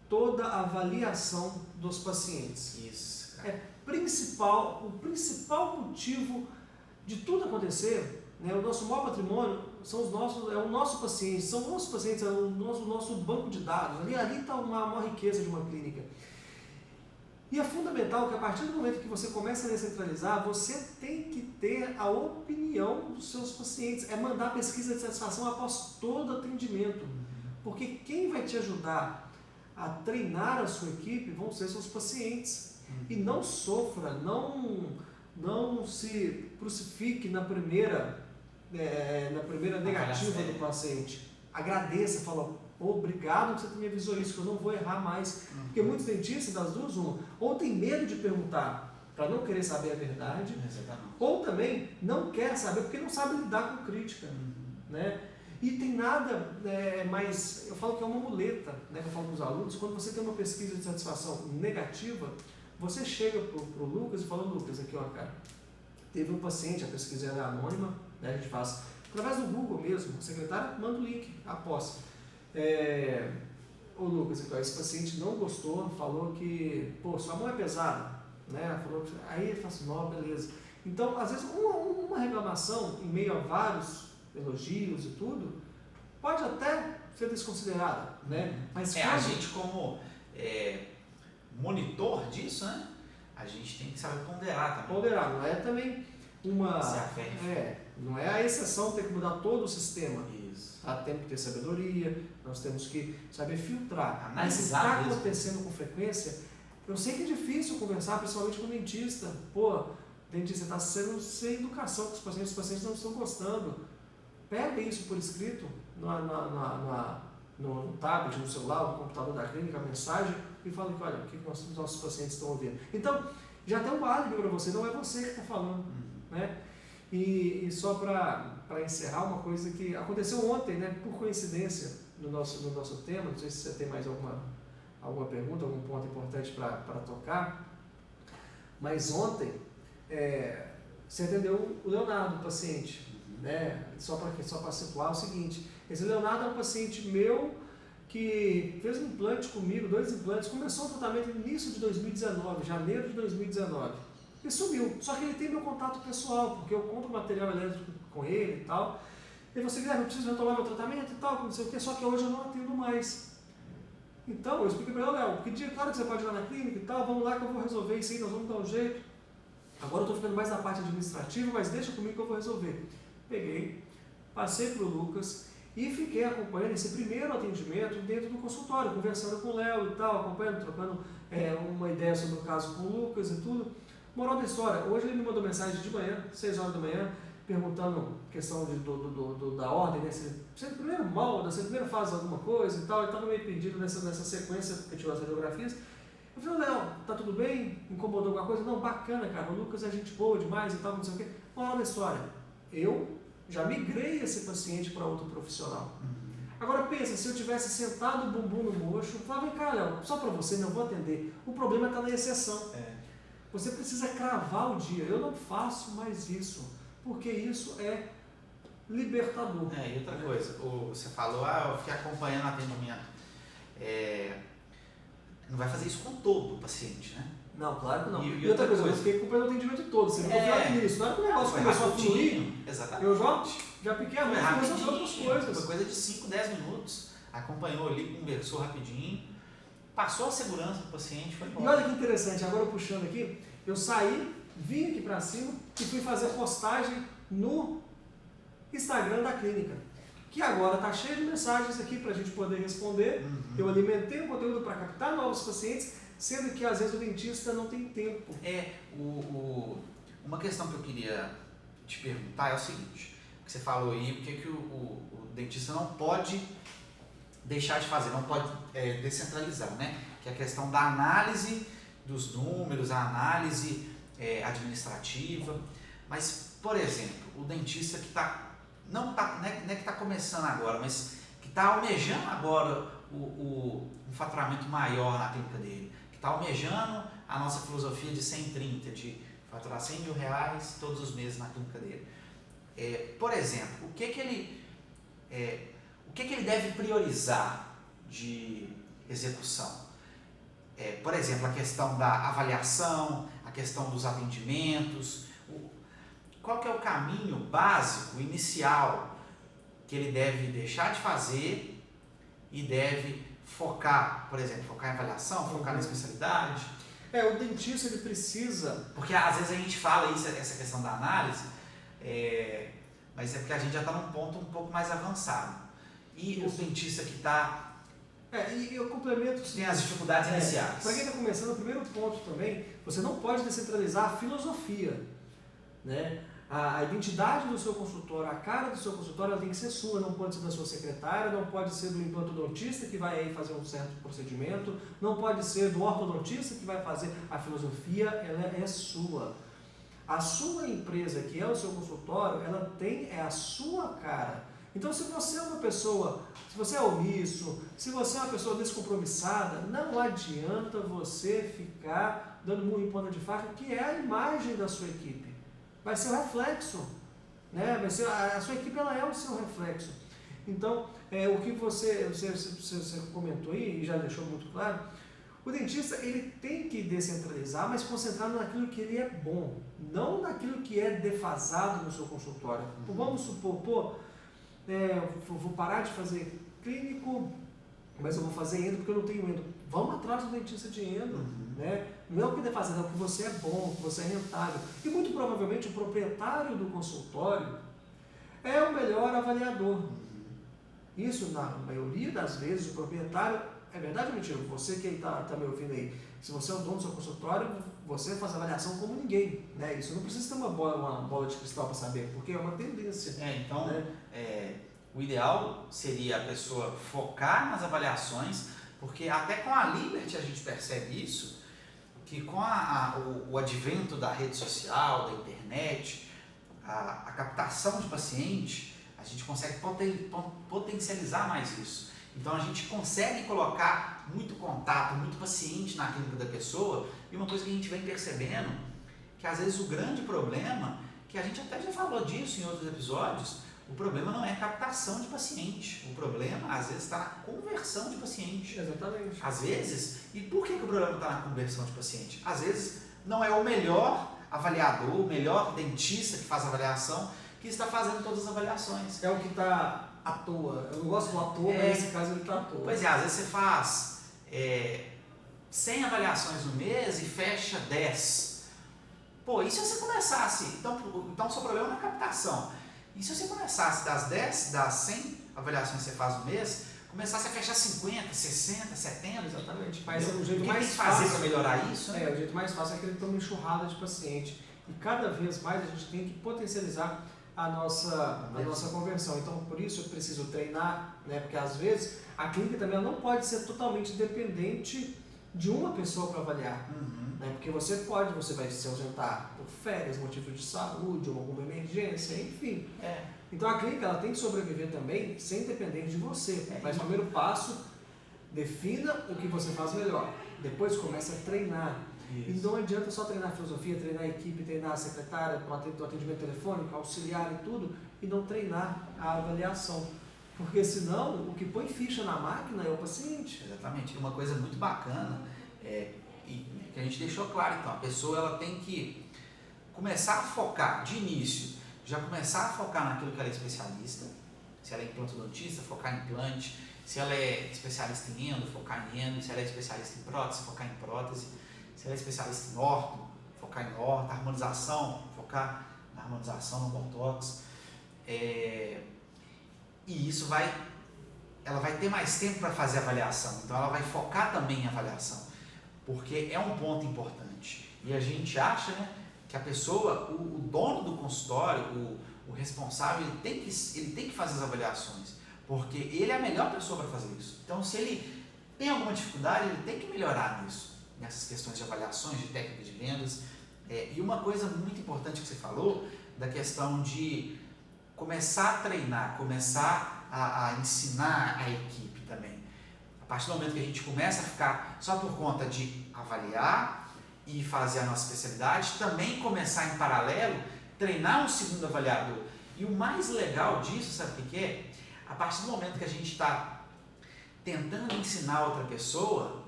toda a avaliação dos pacientes. Isso, cara. O principal motivo de tudo acontecer, né, o nosso maior patrimônio é o nosso paciente, são os nossos pacientes, é o nosso banco de dados. Ali está uma maior riqueza de uma clínica. E é fundamental que a partir do momento que você começa a descentralizar, você tem que ter a opinião dos seus pacientes. É mandar pesquisa de satisfação após todo atendimento. Porque quem vai te ajudar a treinar a sua equipe vão ser seus pacientes. E não sofra, não se crucifique na primeira negativa do paciente. Agradeça, fala, obrigado que você me avisou isso, que eu não vou errar mais. Porque muitos dentistas, das duas, ou tem medo de perguntar para não querer saber a verdade, ou também não quer saber porque não sabe lidar com crítica. Né? E tem nada mais, eu falo que é uma muleta, né, que eu falo para os alunos, quando você tem uma pesquisa de satisfação negativa, você chega pro Lucas e fala, Lucas, aqui ó, cara, teve um paciente, a pesquisa é anônima, né, a gente faz através do Google mesmo, a secretária manda o link após. Ô Lucas, então, esse paciente não gostou, falou que, pô, sua mão é pesada, né? Falou, aí ele fala assim, não, beleza. Então, às vezes, uma reclamação em meio a vários elogios e tudo, pode até ser desconsiderada, né? Mas a gente como monitor disso, né? A gente tem que saber ponderar também. Ponderar, não é também uma... não é a exceção ter que mudar todo o sistema. Isso. Temos que ter sabedoria, nós temos que saber filtrar. Mas se Analisar está acontecendo com frequência, eu sei que é difícil conversar, principalmente com o dentista. Pô, dentista, está sendo sem educação com os pacientes não estão gostando. Pega isso por escrito no tablet, no celular, no computador da clínica, a mensagem, e fala que, olha, o que os nossos pacientes estão ouvindo. Então, já tem um álibi para você, não é você que está falando. Né? E só para encerrar, uma coisa que aconteceu ontem, né, por coincidência, no nosso tema, não sei se você tem mais alguma pergunta, algum ponto importante para tocar, mas ontem você atendeu o Leonardo, o paciente, né? Só para situar o seguinte, esse Leonardo é um paciente meu que fez um implante comigo, 2 implantes, começou o tratamento no início de 2019, janeiro de 2019, e sumiu. Só que ele tem meu contato pessoal, porque eu compro material elétrico com ele e tal. Ele falou assim, Guilherme, eu preciso retomar meu tratamento e tal, não sei o que, só que hoje eu não atendo mais. Então, eu expliquei para ele, Léo, que dia, claro que você pode ir lá na clínica e tal, vamos lá que eu vou resolver isso aí, nós vamos dar um jeito. Agora eu estou ficando mais na parte administrativa, mas deixa comigo que eu vou resolver. Peguei, passei para o Lucas e fiquei acompanhando esse primeiro atendimento dentro do consultório, conversando com o Léo e tal, acompanhando, trocando uma ideia sobre o caso com o Lucas e tudo. Moral da história, hoje ele me mandou mensagem de manhã, 6 horas da manhã, perguntando questão da ordem, né? Se ele primeiro molda, se ele primeiro faz alguma coisa e tal, ele estava meio perdido nessa sequência, porque tirou as radiografias. Eu falei, Léo, tá tudo bem? Incomodou alguma coisa? Não, bacana, cara, o Lucas é gente boa demais e tal, não sei o quê. Moral da história, eu já migrei esse paciente para outro profissional. Agora pensa, se eu tivesse sentado o bumbum no mocho, eu falava, vem cá, Léo, só para você, não vou atender. O problema está na exceção. Você precisa cravar o dia. Eu não faço mais isso, porque isso é libertador. E outra coisa, você falou, eu fiquei acompanhando o atendimento. Não vai fazer isso com todo o paciente, né? Não, claro que não. E outra coisa, eu fiquei acompanhando o atendimento todo. Você não confiava nisso. Na hora que o negócio começou a fluir, exatamente. eu já piquei a mão e começou a outras coisas. Foi coisa de 5, 10 minutos. Acompanhou ali, conversou rapidinho, passou a segurança do paciente, foi embora. E olha que interessante, agora puxando aqui, eu saí, vim aqui pra cima e fui fazer postagem no Instagram da clínica, que agora está cheio de mensagens aqui para a gente poder responder. Eu alimentei o conteúdo para captar novos pacientes, sendo que às vezes o dentista não tem tempo. Uma questão que eu queria te perguntar é o seguinte, que você falou aí, por que o dentista não pode deixar de fazer, não pode descentralizar, né? Que é a questão da análise dos números, a análise administrativa. Mas, por exemplo, o dentista que não é que está começando agora, mas que está almejando agora um faturamento maior na clínica dele, que está almejando a nossa filosofia de 130, de faturar R$100 mil todos os meses na clínica dele. Por exemplo, o que ele deve priorizar de execução? Por exemplo, a questão da avaliação, a questão dos atendimentos. Qual que é o caminho básico, inicial, que ele deve deixar de fazer e deve focar, por exemplo, focar em avaliação, focar na especialidade? O dentista ele precisa... Porque às vezes a gente fala isso, essa questão da análise, mas é porque a gente já está num ponto um pouco mais avançado. E o dentista que está... e eu complemento... Tem as dificuldades iniciais. Para quem está começando, o primeiro ponto também, você não pode descentralizar a filosofia, né? A identidade do seu consultório, a cara do seu consultório, ela tem que ser sua, não pode ser da sua secretária, não pode ser do implantodontista que vai aí fazer um certo procedimento, não pode ser do ortodontista que vai fazer. A filosofia, ela é sua. A sua empresa, que é o seu consultório, ela tem a sua cara. Então, se você é uma pessoa, se você é omisso, se você é uma pessoa descompromissada, não adianta você ficar dando murro em ponta de faca, que é a imagem da sua equipe. Vai ser o reflexo, né? Vai ser, a sua equipe ela é o seu reflexo. Então, o que você comentou aí, e já deixou muito claro, o dentista ele tem que descentralizar, mas concentrar naquilo que ele é bom, não naquilo que é defasado no seu consultório. Vamos supor, vou parar de fazer clínico, mas eu vou fazer endo porque eu não tenho endo. Vamos atrás do dentista de endo, né? Não é o que ele faz, é o que você é bom, o que você é rentável. E muito provavelmente o proprietário do consultório é o melhor avaliador. Isso, na maioria das vezes, o proprietário, é verdade ou mentira? Você que está me ouvindo aí, se você é o dono do seu consultório, você faz avaliação como ninguém, né? Isso não precisa ter uma bola de cristal para saber, porque é uma tendência. Então, né? O ideal seria a pessoa focar nas avaliações, porque até com a Liberty a gente percebe isso, que com o advento da rede social, da internet, a captação de paciente, a gente consegue potencializar mais isso. Então a gente consegue colocar muito contato, muito paciente na clínica da pessoa, e uma coisa que a gente vem percebendo, que às vezes o grande problema, que a gente até já falou disso em outros episódios, o problema não é a captação de paciente, o problema às vezes está na conversão de paciente. Exatamente. Às vezes, e por que o problema está na conversão de paciente? Às vezes não é o melhor avaliador, o melhor dentista que faz a avaliação, que está fazendo todas as avaliações. É o que está à toa. Eu não gosto do à toa, mas nesse caso ele está à toa. Pois às vezes você faz 100 avaliações no mês e fecha 10. Pô, e se você começasse? Então o seu problema não é captação. E se você começasse das 100 avaliações que você faz no mês, começasse a fechar 50, 60, 70, exatamente. Mas o jeito o que mais tem que fazer para melhorar isso? O jeito mais fácil é que ele toma uma enxurrada de paciente. E cada vez mais a gente tem que potencializar a nossa conversão. Então, por isso eu preciso treinar, né? Porque às vezes a clínica também não pode ser totalmente dependente de uma pessoa para avaliar. Né? Porque você vai se ausentar por férias, motivo de saúde, ou alguma emergência, enfim. Então a clínica ela tem que sobreviver também sem depender de você. Mas o primeiro passo, defina o que você faz melhor. Depois começa a treinar. Isso. E não adianta só treinar a filosofia, treinar a equipe, treinar a secretária, o atendimento telefônico, auxiliar e tudo, e não treinar a avaliação. Porque senão o que põe ficha na máquina é o paciente. Exatamente. Uma coisa muito bacana e que a gente deixou claro, então, a pessoa ela tem que começar a focar de início, já começar a focar naquilo que ela é especialista. Se ela é implantodontista, focar em implante. Se ela é especialista em endo, focar em endo. Se ela é especialista em prótese, focar em prótese. Se ela é especialista em orto, focar em orto. Harmonização, focar na harmonização, no botox. E isso ela vai ter mais tempo para fazer avaliação. Então ela vai focar também em avaliação, porque é um ponto importante. E a gente acha, né, que a pessoa, o dono do consultório, o responsável, ele tem que fazer as avaliações, porque ele é a melhor pessoa para fazer isso. Então, se ele tem alguma dificuldade, ele tem que melhorar nisso, nessas questões de avaliações, de técnica de vendas. E uma coisa muito importante que você falou, da questão de começar a treinar, começar a ensinar a equipe também. A partir do momento que a gente começa a ficar só por conta de avaliar e fazer a nossa especialidade, também começar em paralelo, treinar um segundo avaliador. E o mais legal disso, sabe o que é? A partir do momento que a gente está tentando ensinar outra pessoa,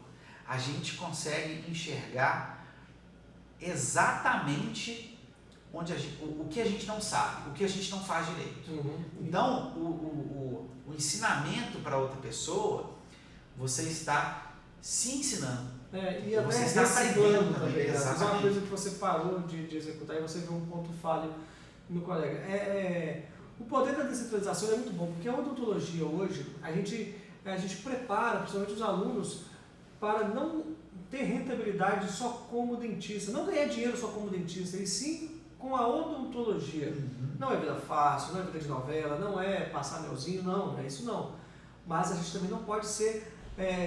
a gente consegue enxergar exatamente o que a gente não sabe, o que a gente não faz direito. Então, o ensinamento para outra pessoa, você está se ensinando. E até você está reciclando aprendendo também. Às vezes é uma exatamente. coisa que você parou de executar e você vê um ponto falho no colega. O poder da descentralização é muito bom, porque a odontologia hoje, a gente prepara, principalmente os alunos, para não ter rentabilidade só como dentista, não ganhar dinheiro só como dentista, e sim com a odontologia. Não é vida fácil, não é vida de novela, não é passar melzinho, não é isso não. Mas a gente também não pode ser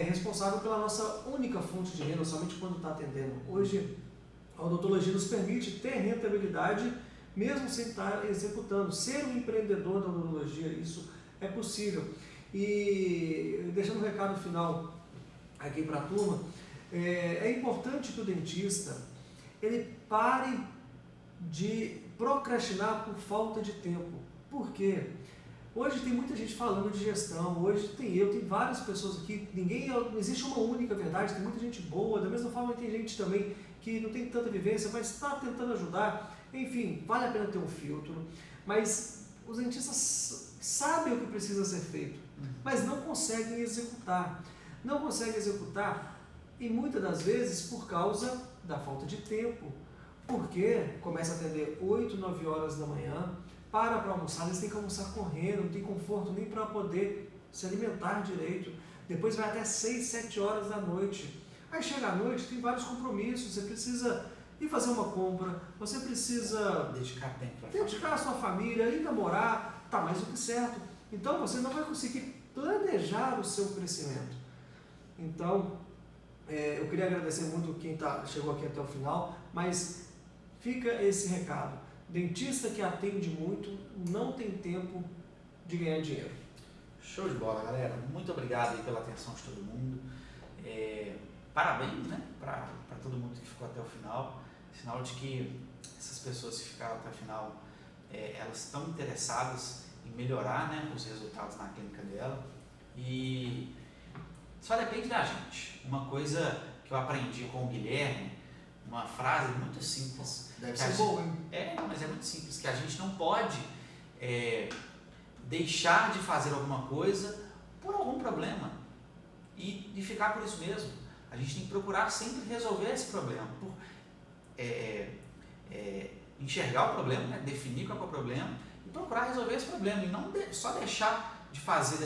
responsável pela nossa única fonte de renda, somente quando está atendendo. Hoje, a odontologia nos permite ter rentabilidade mesmo sem estar executando. Ser um empreendedor da odontologia, isso é possível. E deixando um recado final aqui para a turma, é importante que o dentista ele pare de procrastinar por falta de tempo. Por quê? Hoje tem muita gente falando de gestão, hoje tem várias pessoas aqui, não existe uma única verdade, tem muita gente boa, da mesma forma que tem gente também que não tem tanta vivência, mas está tentando ajudar. Enfim, vale a pena ter um filtro, mas os dentistas sabem o que precisa ser feito, mas não conseguem executar. Não conseguem executar e muitas das vezes por causa da falta de tempo, porque começa a atender 8, 9 horas da manhã, para almoçar, eles têm que almoçar correndo, não tem conforto nem para poder se alimentar direito. Depois vai até 6, 7 horas da noite. Aí chega à noite, tem vários compromissos, você precisa ir fazer uma compra, você precisa dedicar a sua família, ir namorar, tá mais do que certo. Então você não vai conseguir planejar o seu crescimento. Então, eu queria agradecer muito quem chegou aqui até o final, mas fica esse recado. Dentista que atende muito não tem tempo de ganhar dinheiro. Show de bola, galera. Muito obrigado aí pela atenção de todo mundo. Parabéns, né, para todo mundo que ficou até o final. Sinal de que essas pessoas que ficaram até o final, elas estão interessadas em melhorar, né, os resultados na clínica dela. E só depende da gente. Uma coisa que eu aprendi com o Guilherme, uma frase muito simples. Deve ser boa, hein? Mas é muito simples, que a gente não pode deixar de fazer alguma coisa por algum problema e ficar por isso mesmo. A gente tem que procurar sempre resolver esse problema, enxergar o problema, né? Definir qual é o problema e procurar resolver esse problema e não só deixar de fazer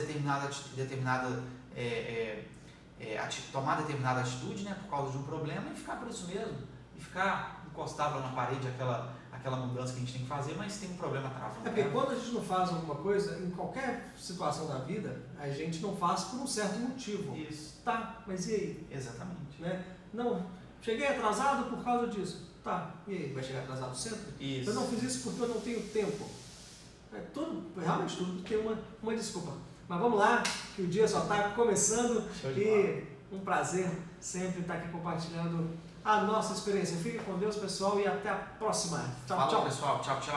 tomar determinada atitude, né, por causa de um problema e ficar por isso mesmo, e ficar encostado lá na parede aquela mudança que a gente tem que fazer, mas tem um problema travando. Porque quando a gente não faz alguma coisa, em qualquer situação da vida, a gente não faz por um certo motivo. Isso. Tá, mas e aí? Exatamente. Né? Não, cheguei atrasado por causa disso. Tá, e aí? Vai chegar atrasado sempre? Isso. Eu não fiz isso porque eu não tenho tempo. Realmente tudo tem uma desculpa. Mas vamos lá, que o dia só está começando e um prazer sempre estar aqui compartilhando a nossa experiência. Fique com Deus, pessoal, e até a próxima. Tchau, Falou, tchau. pessoal. Tchau, tchau.